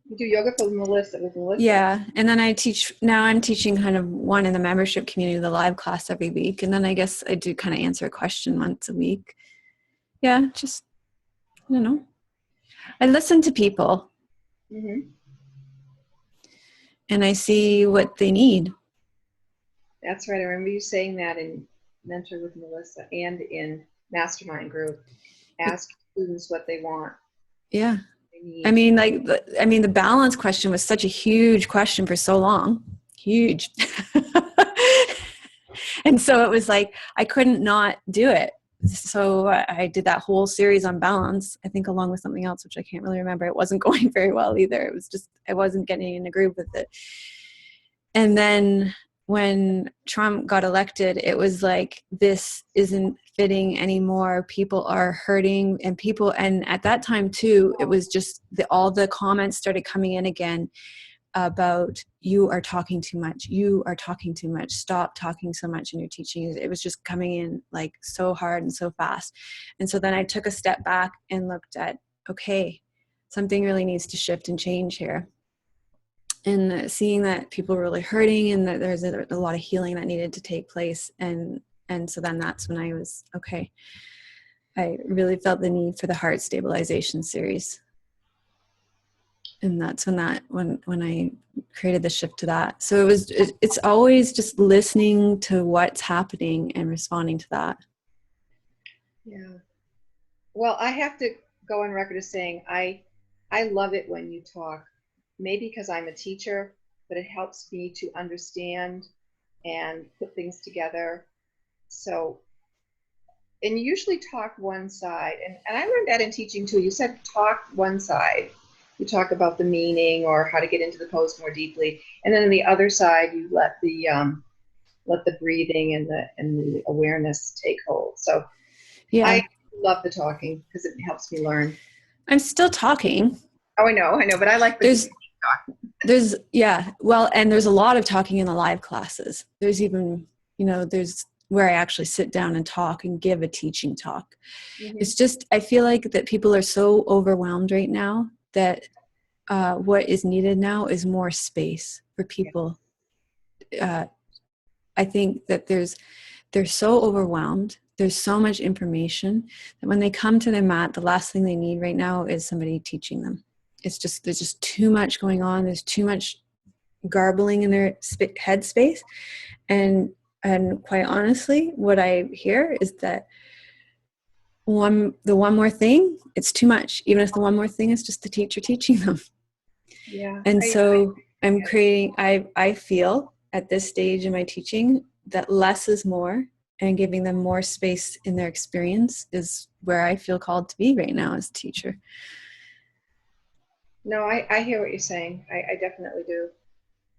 you do yoga with Melissa. Yeah, and then I'm teaching kind of one in the membership community, the live class every week, and then I guess I do kind of answer a question once a week. Yeah, just, I listen to people. Mm-hmm. And I see what they need. That's right. I remember you saying that in Mentor with Melissa and in Mastermind Group. Ask students what they want. Yeah. I mean, like, the balance question was such a huge question for so long. Huge. And so it was like, I couldn't not do it. So I did that whole series on balance, I think along with something else, which I can't really remember. It wasn't going very well either. It was just, I wasn't getting in a groove with it. And then when Trump got elected, it was like, this isn't fitting anymore. People are hurting, and at that time too, it was just all the comments started coming in again about, you are talking too much. You are talking too much. Stop talking so much in your teaching. It was just coming in like so hard and so fast. And so then I took a step back and looked at, okay, something really needs to shift and change here. And seeing that people were really hurting and that there's a lot of healing that needed to take place. And so then that's when I was, okay, I really felt the need for the heart stabilization series. And that's when I created the shift to that. So it's always just listening to what's happening and responding to that. Yeah. Well, I have to go on record as saying I love it when you talk, maybe because I'm a teacher, but it helps me to understand and put things together. So, and you usually talk one side, and I learned that in teaching too. You said talk one side. You talk about the meaning or how to get into the pose more deeply, and then on the other side, you let the breathing and the awareness take hold. So, Yeah, I love the talking because it helps me learn. I'm still talking. Oh, I know, but I like the talk. Well, and there's a lot of talking in the live classes. There's even, there's where I actually sit down and talk and give a teaching talk. Mm-hmm. It's just, I feel like that people are so overwhelmed right now that what is needed now is more space for people. I think that they're so overwhelmed. There's so much information that when they come to their mat, the last thing they need right now is somebody teaching them. There's just too much going on. There's too much garbling in their head space. And quite honestly, what I hear is that the one more thing, it's too much. Even if the one more thing is just the teacher teaching them. Yeah. And so I'm creating, I feel at this stage in my teaching that less is more, and giving them more space in their experience is where I feel called to be right now as a teacher. No, I hear what you're saying. I definitely do.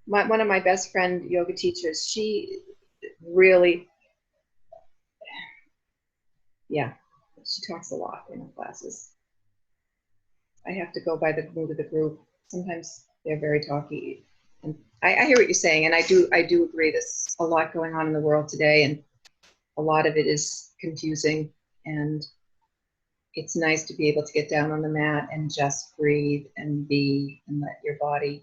One of my best friend yoga teachers, she really, she talks a lot in her classes. I have to go by the mood of the group. Sometimes they're very talky. And I hear what you're saying, and I do agree. There's a lot going on in the world today, and a lot of it is confusing, and it's nice to be able to get down on the mat and just breathe and be, and let your body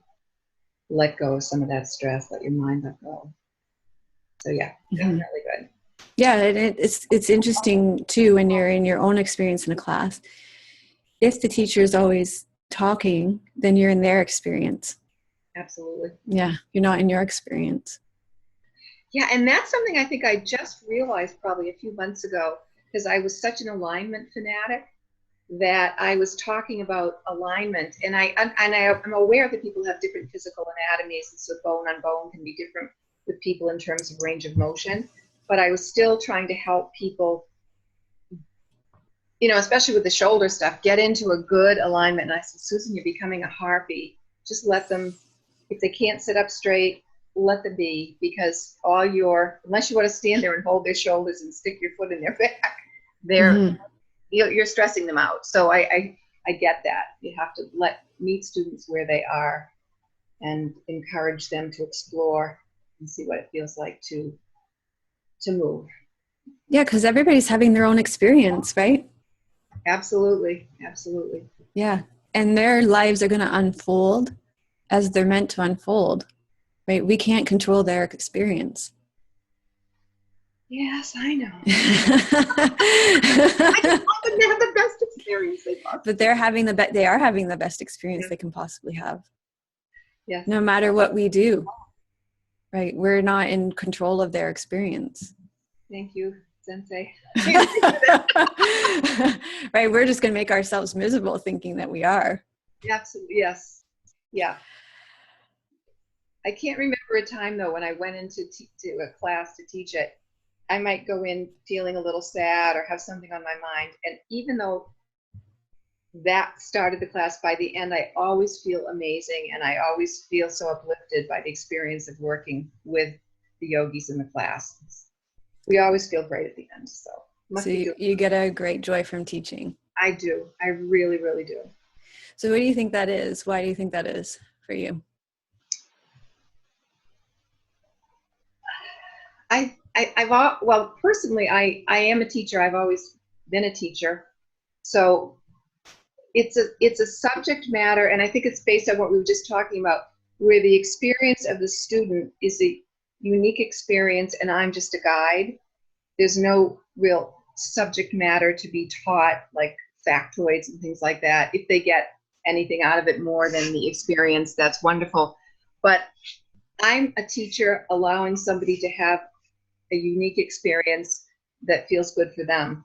let go of some of that stress, let your mind let go. So yeah, definitely good. Yeah, it's interesting too when you're in your own experience in a class. If the teacher is always talking, then you're in their experience. Absolutely. Yeah, you're not in your experience. Yeah, and that's something I think I just realized probably a few months ago, because I was such an alignment fanatic that I was talking about alignment, and I'm aware that people have different physical anatomies, and so bone on bone can be different with people in terms of range of motion. But I was still trying to help people, especially with the shoulder stuff, get into a good alignment. And I said, Susan, you're becoming a harpy. Just let them, if they can't sit up straight, let them be, because unless you want to stand there and hold their shoulders and stick your foot in their back, you're stressing them out. So I get that. You have to meet students where they are and encourage them to explore and see what it feels like to move. Yeah, because everybody's having their own experience, right? Absolutely. Yeah, and their lives are going to unfold as they're meant to unfold, right? We can't control their experience. Yes, I know. I just want them to have the best experience they possibly. But they are having the best experience they can possibly have. Yes. No matter what we do, right? We're not in control of their experience. Thank you, Sensei. Right? We're just going to make ourselves miserable thinking that we are. Absolutely. Yes. Yeah. I can't remember a time though when I went into to a class to teach it. I might go in feeling a little sad or have something on my mind, and even though that started the class, by the end I always feel amazing, and I always feel so uplifted by the experience of working with the yogis in the class. We always feel great at the end. So So must be doing. you get a great joy from teaching. I do. I really, really do. So what do you think that is? Why do you think that is for you? Well, personally, I am a teacher. I've always been a teacher. So it's a subject matter, and I think it's based on what we were just talking about, where the experience of the student is a unique experience, and I'm just a guide. There's no real subject matter to be taught, like factoids and things like that. If they get anything out of it more than the experience, that's wonderful. But I'm a teacher allowing somebody to have a unique experience that feels good for them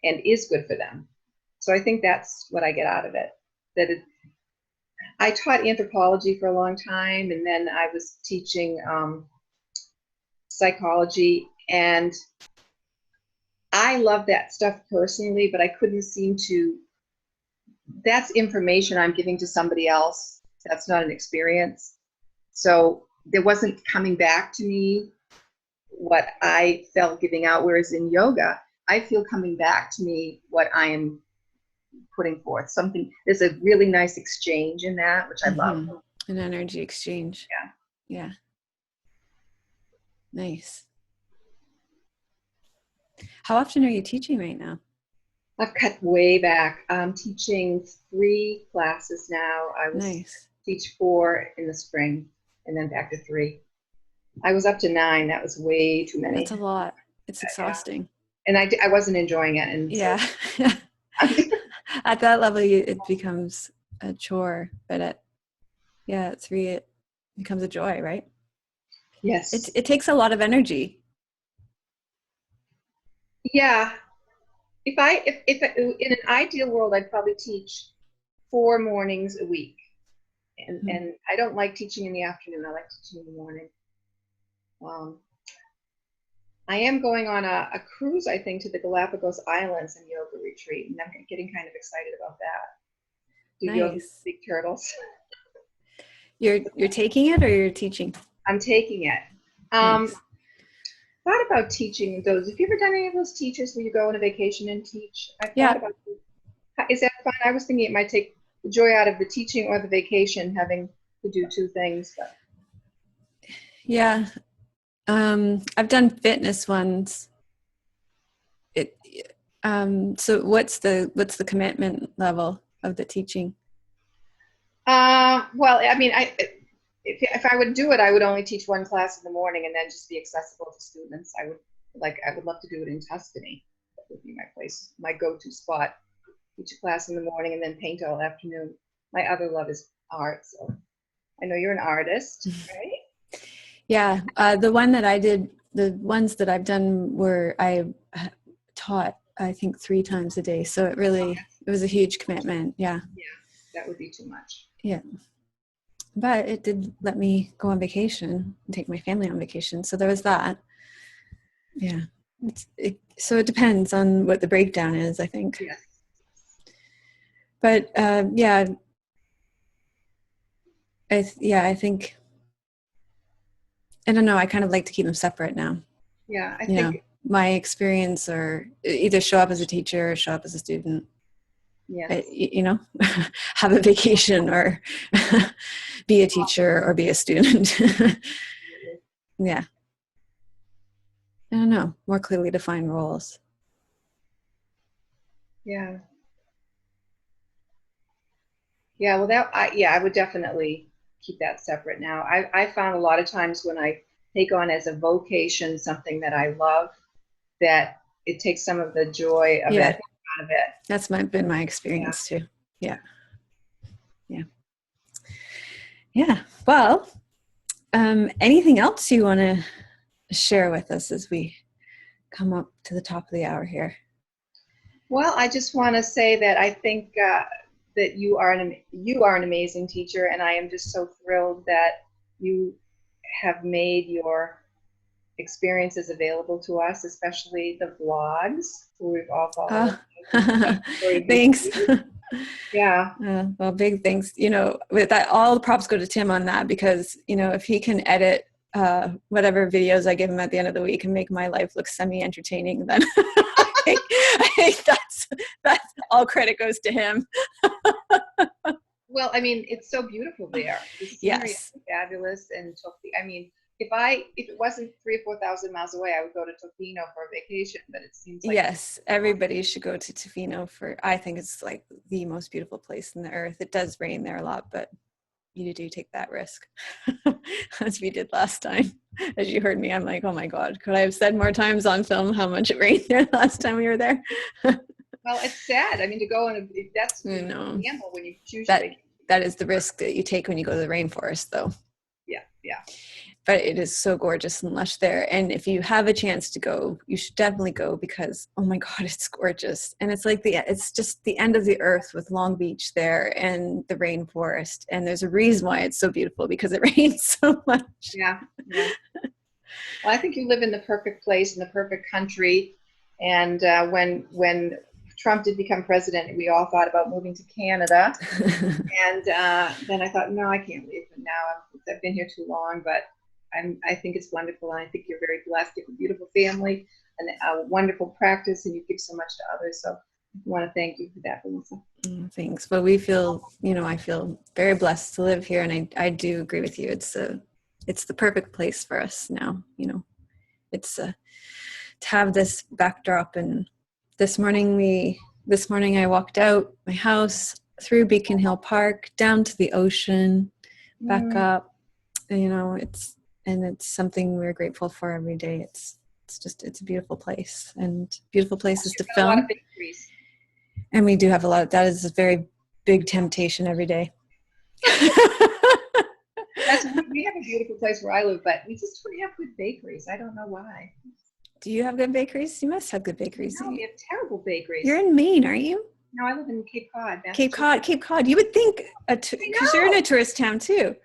and is good for them. So I think that's what I get out of it. That I taught anthropology for a long time, and then I was teaching psychology, and I love that stuff personally, but I couldn't seem to. That's information I'm giving to somebody else. That's not an experience. So there wasn't coming back to me what I felt giving out. Whereas in yoga, I feel coming back to me what I am putting forth. Something, there's a really nice exchange in that, which I love. An energy exchange. Yeah. Yeah. Nice. How often are you teaching right now? I've cut way back. I'm teaching 3 classes now. I was Nice. teach 4 in the spring and then back to 3. I was up to 9. That was way too many. That's a lot. It's Yeah. exhausting. And I wasn't enjoying it. And yeah. So, At that level, it becomes a chore, but at 3, it becomes a joy, right? yes. It takes a lot of energy. Yeah. If in an ideal world, I'd probably teach 4 mornings a week. And I don't like teaching in the afternoon. I like teaching in the morning. I am going on a cruise, I think, to the Galapagos Islands and yoga retreat, and I'm getting kind of excited about that. Do yoga with Nice. big turtles. You're taking it or you're teaching? I'm taking it. Nice. Thought about teaching those. Have you ever done any of those teachers where you go on a vacation and teach? I thought Yeah. about. Is that fun? I was thinking it might take the joy out of the teaching or the vacation, having to do 2 things. But Yeah. I've done fitness ones. So what's the commitment level of the teaching? well, I mean, if I would do it, I would only teach 1 class in the morning and then just be accessible to students. I would love to do it in Tuscany. That would be my place, my go-to spot. Teach a class in the morning and then paint all afternoon. My other love is art, so I know you're an artist, right? Yeah, the ones that I've done I taught, I think 3 times a day. So it was a huge commitment. Yeah. Yeah, that would be too much. Yeah. But it did let me go on vacation and take my family on vacation. So there was that. Yeah. So it depends on what the breakdown is, I think. Yes. But yeah, I think, I don't know, I kind of like to keep them separate now. Yeah, I You know, think. my experience, or either show up as a teacher or show up as a student. Yes. Have a vacation or be a teacher or be a student. Yeah. I don't know, more clearly defined roles. Yeah. Yeah. Well, I would definitely keep that separate now. I found a lot of times when I take on as a vocation something that I love, that it takes some of the joy of it out of it. That's been my experience too. Yeah. Well, anything else you want to share with us as we come up to the top of the hour here? Well, I just want to say that I think that you are an amazing teacher, and I am just so thrilled that you have made your experiences available to us, especially the vlogs who we've all followed. Thanks. Yeah. Well, big thanks. With that, all the props go to Tim on that, because if he can edit whatever videos I give him at the end of the week and make my life look semi-entertaining, then I think that's all credit goes to him. Well, I mean, it's so beautiful there. The scenery Yes. is fabulous, and I mean, if it wasn't 3,000 or 4,000 miles away, I would go to Tofino for a vacation. But it seems like Yes, everybody should go to Tofino I think it's like the most beautiful place on the earth. It does rain there a lot, but you do take that risk, as we did last time. As you heard me, I'm like, oh my God, could I have said more times on film how much it rained there last time we were there? well, it's sad. I mean, to go on that's I know. gamble when you choose that is the risk that you take when you go to the rainforest, though. Yeah. But it is so gorgeous and lush there. And if you have a chance to go, you should definitely go, because, oh my God, it's gorgeous. And it's like it's just the end of the earth with Long Beach there and the rainforest. And there's a reason why it's so beautiful, because it rains so much. Yeah. Well, I think you live in the perfect place in the perfect country. And when Trump did become president, we all thought about moving to Canada. And then I thought, no, I can't leave. But now I've been here too long. But I think it's wonderful, and I think you're very blessed. You have a beautiful family and a wonderful practice, and you give so much to others. So I want to thank you for that, Melissa. Thanks. Well, I feel very blessed to live here, and I do agree with you. It's the perfect place for us now. It's to have this backdrop. And this morning I walked out my house, through Beacon Hill Park, down to the ocean, back up. It's something we're grateful for every day. It's a beautiful place, and beautiful places to film. A lot of bakeries. And we do have a lot. That is a very big temptation every day. We have a beautiful place where I live, but we just don't have good bakeries. I don't know why. Do you have good bakeries? You must have good bakeries. No, we have terrible bakeries. You're in Maine, aren't you? No, I live in Cape Cod. Cape Cod. You would think, because you're in a tourist town too.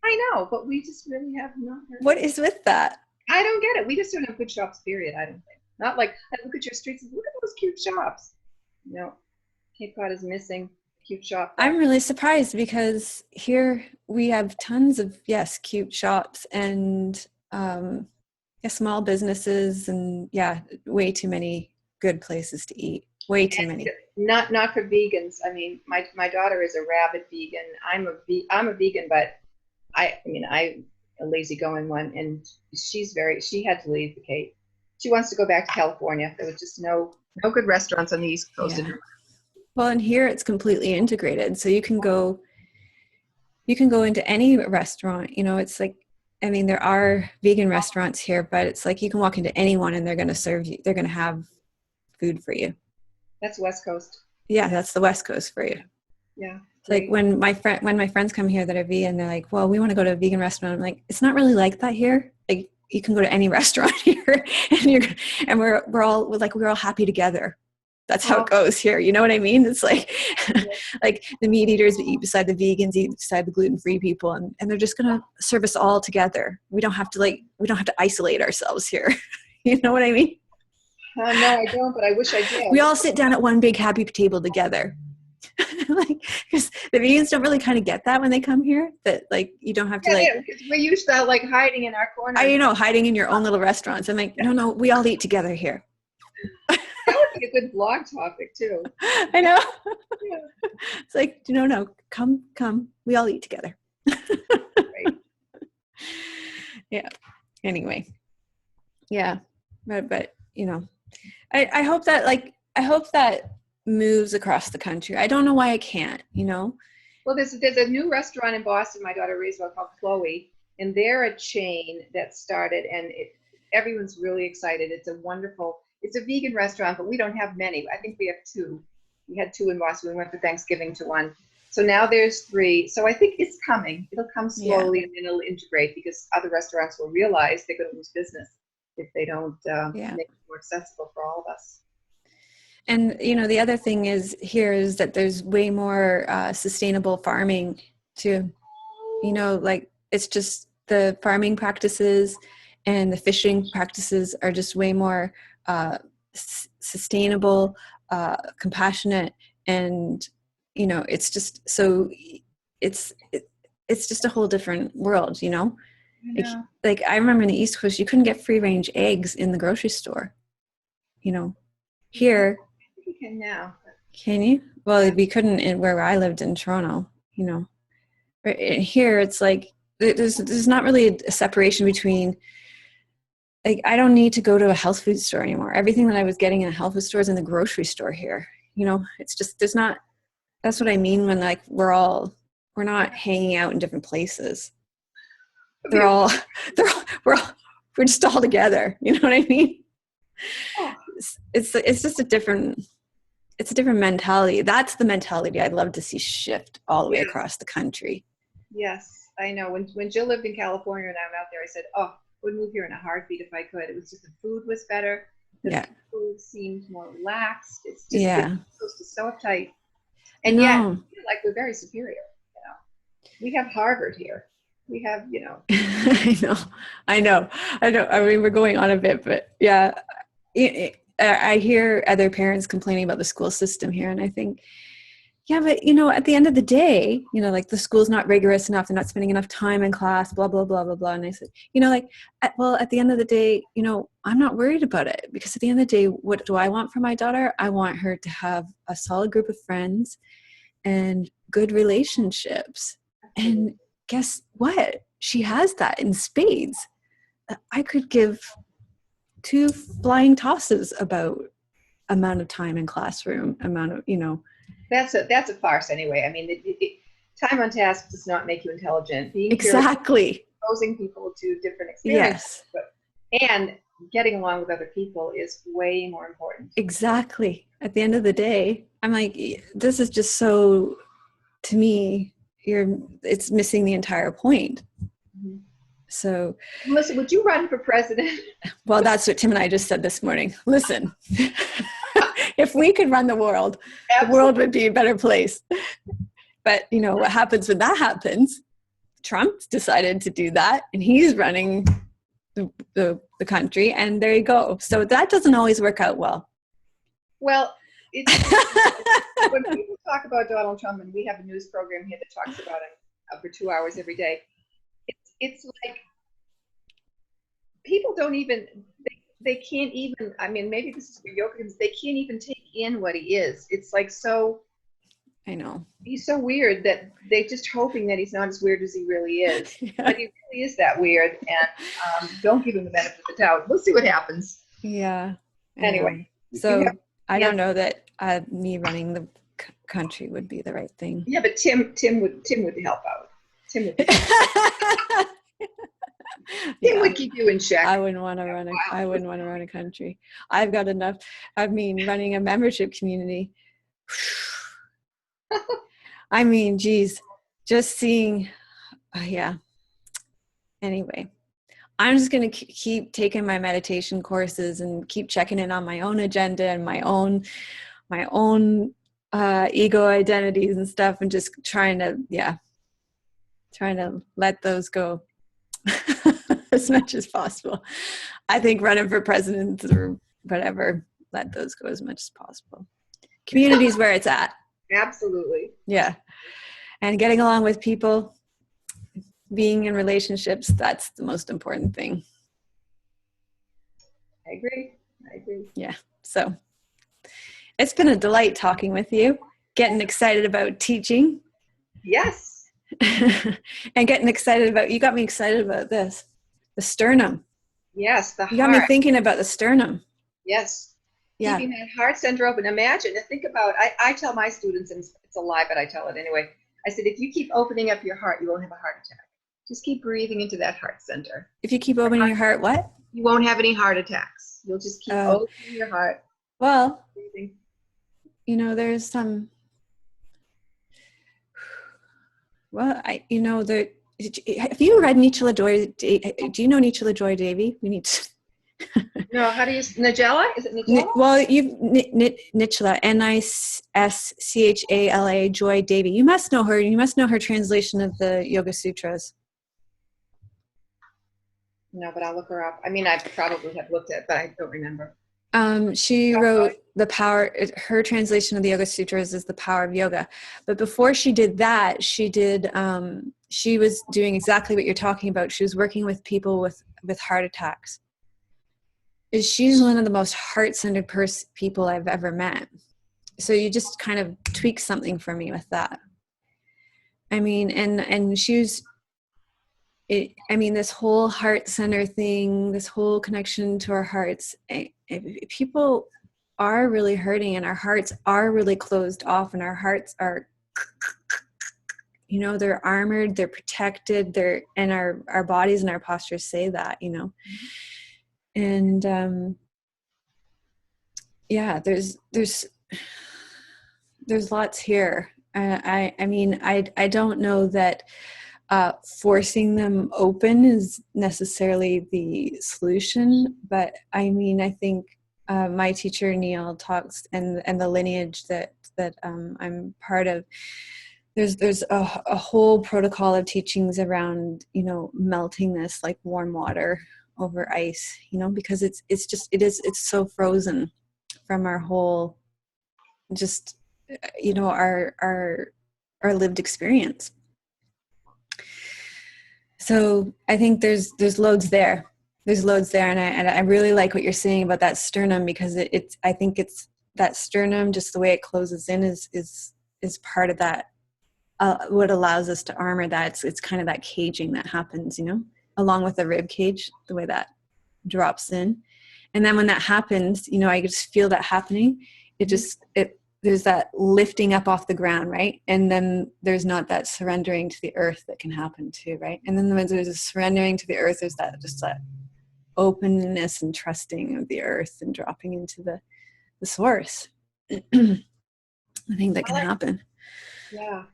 I know, but we just really have not. What is with that? I don't get it. We just don't have good shops, period. I don't think. Not like I look at your streets and look at those cute shops. No, Cape Cod is missing cute shops. I'm really surprised, because here we have tons of, cute shops and small businesses, and way too many good places to eat. Way too many. Not for vegans. I mean, my daughter is a rabid vegan. I'm a vegan, but I'm a lazy-going one, and she had to leave the Cape. She wants to go back to California. There was just no good restaurants on the East Coast. Yeah. Well, and here it's completely integrated, so you can go into any restaurant. It's like, there are vegan restaurants here, but it's like you can walk into anyone and they're going to serve you. They're going to have food for you. That's West Coast. Yeah, that's the West Coast for you. Yeah. It's like when my friends come here that are vegan, they're like, well, we want to go to a vegan restaurant. I'm like, it's not really like that here. Like, you can go to any restaurant here, and we're all happy together. That's how it goes here. You know what I mean? It's like, like the meat eaters eat beside the vegans, eat beside the gluten-free people, and they're just going to serve us all together. We don't have to isolate ourselves here. You know what I mean? No, I don't, but I wish I did. We all sit down at one big happy table together. Because the vegans don't really kind of get that when they come here, that like you don't have to we're used to like hiding in our corner. Hiding in your own little restaurants. I'm like, no, we all eat together here. That would be a good blog topic too. I know. Yeah. It's like, no, come, we all eat together. Right. Yeah. Anyway. Yeah. But I hope that moves across the country. I don't know why I can't, Well, there's a new restaurant in Boston my daughter raised about called Chloe, and they're a chain that started, and everyone's really excited. It's a vegan restaurant, but we don't have many. I think we have 2. We had 2 in Boston. We went for Thanksgiving to one. So now there's 3. So I think it's coming. It'll come slowly, and then it'll integrate, because other restaurants will realize they're going to lose business if they don't make it more accessible for all of us. And, the other thing is here is that there's way more sustainable farming too. Like it's just the farming practices and the fishing practices are just way more sustainable, compassionate, and, it's just so it's just a whole different world, Like, Yeah. like I remember in the East Coast, you couldn't get free range eggs in the grocery store, Yeah. here. I think you can now. Can you? Well, Yeah. we couldn't where I lived in Toronto, Here, it's like there's not really a separation between, like, I don't need to go to a health food store anymore. Everything that I was getting in a health food store is in the grocery store here. It's just there's not. That's what I mean when, like, we're not hanging out in different places. They're all they're all, we're just all together. You know what I mean? Oh, It's just a different. It's a different mentality. That's the mentality I'd love to see shift all the way yes. across the country. Yes, I know. When Jill lived in California and I'm out there, I said, "Oh, I would move here in a heartbeat if I could." It was just the food was better. The Yeah. food seemed more relaxed. It's just Yeah. it's just so uptight, I and yet know. I feel like we're very superior. We have Harvard here. We have I know. I mean, we're going on a bit, but yeah, I hear other parents complaining about the school system here, and I think, yeah, but at the end of the day, like the school's not rigorous enough, they're not spending enough time in class, blah blah blah blah blah. And I said, like, well, at the end of the day, I'm not worried about it, because at the end of the day, what do I want for my daughter? I want her to have a solid group of friends and good relationships. And guess what? She has that in spades. I could give two flying tosses about amount of time in classroom, amount of, that's a farce anyway. I mean, time on task does not make you intelligent. Being exactly curious, exposing people to different experiences, yes, and getting along with other people is way more important. exactly. At the end of the day, I'm like, this is just so, to me, it's missing the entire point. Mm-hmm. So, Melissa, would you run for president? well, that's what Tim and I just said this morning. Listen, if we could run the world, Absolutely. the world would be a better place. But what happens when that happens? Trump decided to do that, and he's running the country, and there you go. So that doesn't always work out well. Well, when people talk about Donald Trump, and we have a news program here that talks about him for 2 hours every day, it's like people don't even, they can't even, I mean, maybe this is for yogis, they can't even take in what he is. It's like, so I know. He's so weird that they're just hoping that he's not as weird as he really is. Yeah. But he really is that weird, and don't give him the benefit of the doubt. We'll see what happens. Yeah. Anyway. So I don't know that me running the country would be the right thing. Yeah, but Tim would help out. Tim would would keep you in check. I wouldn't want to run a country. I've got enough. I mean, running a membership community. I mean, geez, just seeing, yeah. Anyway, I'm just going to keep taking my meditation courses and keep checking in on my own agenda and my own ego identities and stuff, and just trying to let those go as much as possible. I think running for president or whatever, let those go as much as possible. Community is where it's at. Absolutely. Yeah. And getting along with people, being in relationships, that's the most important thing. I agree. Yeah. So it's been a delight talking with you, getting excited about teaching. Yes. And getting excited about, you got me excited about this, the sternum. Yes, the heart. You got me thinking about the sternum. Yes. Yeah. Keeping that heart center open. Imagine, think about, I tell my students, and it's a lie, but I tell it anyway. I said, if you keep opening up your heart, you won't have a heart attack. Just keep breathing into that heart center. If you keep opening your heart, what? You won't have any heart attacks. You'll just keep opening your heart. Well, breathing. There's some, well, have you read Nietzsche LaJoy? Do you know Nietzsche LaJoy Davy? We need to. No, how do you, Nigella? Is it Nigella? Well, Nichla, Nischala, Joy Devi. You must know her. You must know her translation of the Yoga Sutras. No, but I'll look her up. I mean, I probably have looked at it, but I don't remember. She wrote The Power, her translation of the Yoga Sutras is The Power of Yoga. But before she did that, she was doing exactly what you're talking about. She was working with people with heart attacks. She's one of the most heart-centered people I've ever met. So you just kind of tweak something for me with that. I mean, and she was, this whole heart center thing, this whole connection to our hearts, people are really hurting and our hearts are really closed off and our hearts are, they're armored, they're protected, and our bodies and our postures say that, and yeah, there's lots here. I don't know that forcing them open is necessarily the solution, but I think my teacher Neil talks, and the lineage that I'm part of. There's a whole protocol of teachings around melting this like warm water over ice, because it's so frozen from our whole just our lived experience. So I think there's loads there. And I really like what you're saying about that sternum, because I think it's that sternum, just the way it closes in is part of that. What allows us to armor that, it's kind of that caging that happens, along with the rib cage, the way that drops in. And then when that happens, I just feel that happening. There's that lifting up off the ground, right? And then there's not that surrendering to the earth that can happen too, right? And then when there's a surrendering to the earth, there's that openness and trusting of the earth and dropping into the source. I think that can happen. Yeah.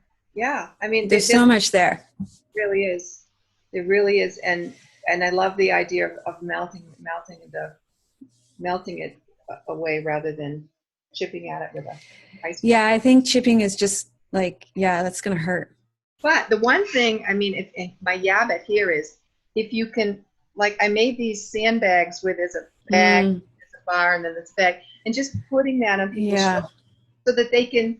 There's so much there. Really is. There really is. And I love the idea of melting it away rather than chipping at it with a ice cream. Yeah, I think chipping is just that's going to hurt. But the one thing, if my yabbit here is, if you can, I made these sandbags where there's a bag, there's a bar, and then this bag, and just putting that on people's shoulders so that they can.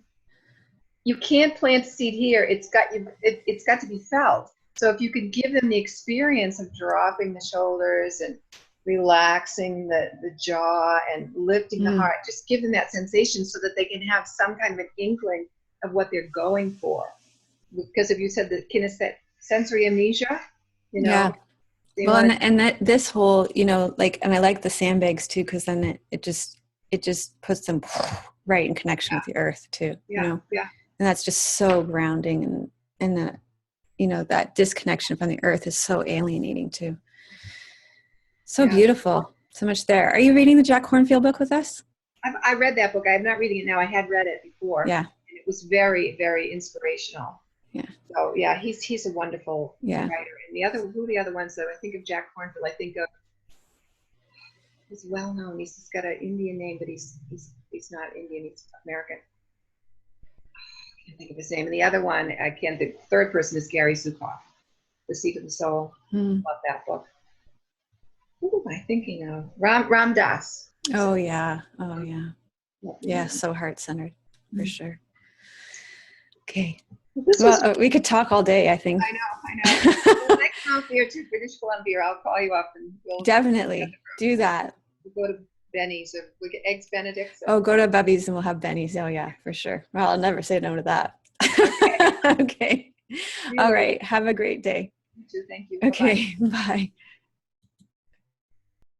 You can't plant a seed here. It's got to be felt. So if you could give them the experience of dropping the shoulders and relaxing the jaw and lifting the heart, just give them that sensation so that they can have some kind of an inkling of what they're going for. Because if you said the sensory amnesia, Well, and that this whole, and I like the sandbags too, because then it just puts them right in connection with the earth too. Yeah. And that's just so grounding, and that, that disconnection from the earth is so alienating too. So beautiful. So much there. Are you reading the Jack Kornfield book with us? I read that book. I'm not reading it now. I had read it before. Yeah. And it was very, very inspirational. Yeah. So yeah, he's a wonderful writer. And the other ones that I think of Jack Kornfield, I think of, he's well known. He's got an Indian name, but he's not Indian. He's American. I can't think of his name. And the other one, I can't think. Third person is Gary Zukav, The Seat of the Soul. Love that book. Who am I thinking of? Ram Dass. Oh yeah. Yeah, so heart-centered for sure. Okay. Well, we could talk all day, I think. I know. Well, next month here to British Columbia, I'll call you up and we'll definitely do that. We'll go to Benny's, or we get eggs Benedict. Oh, go to Bubby's and we'll have Benny's. Oh yeah, for sure. Well, I'll never say no to that. Okay. All right. Have a great day. You too. Thank you. Okay. Bye.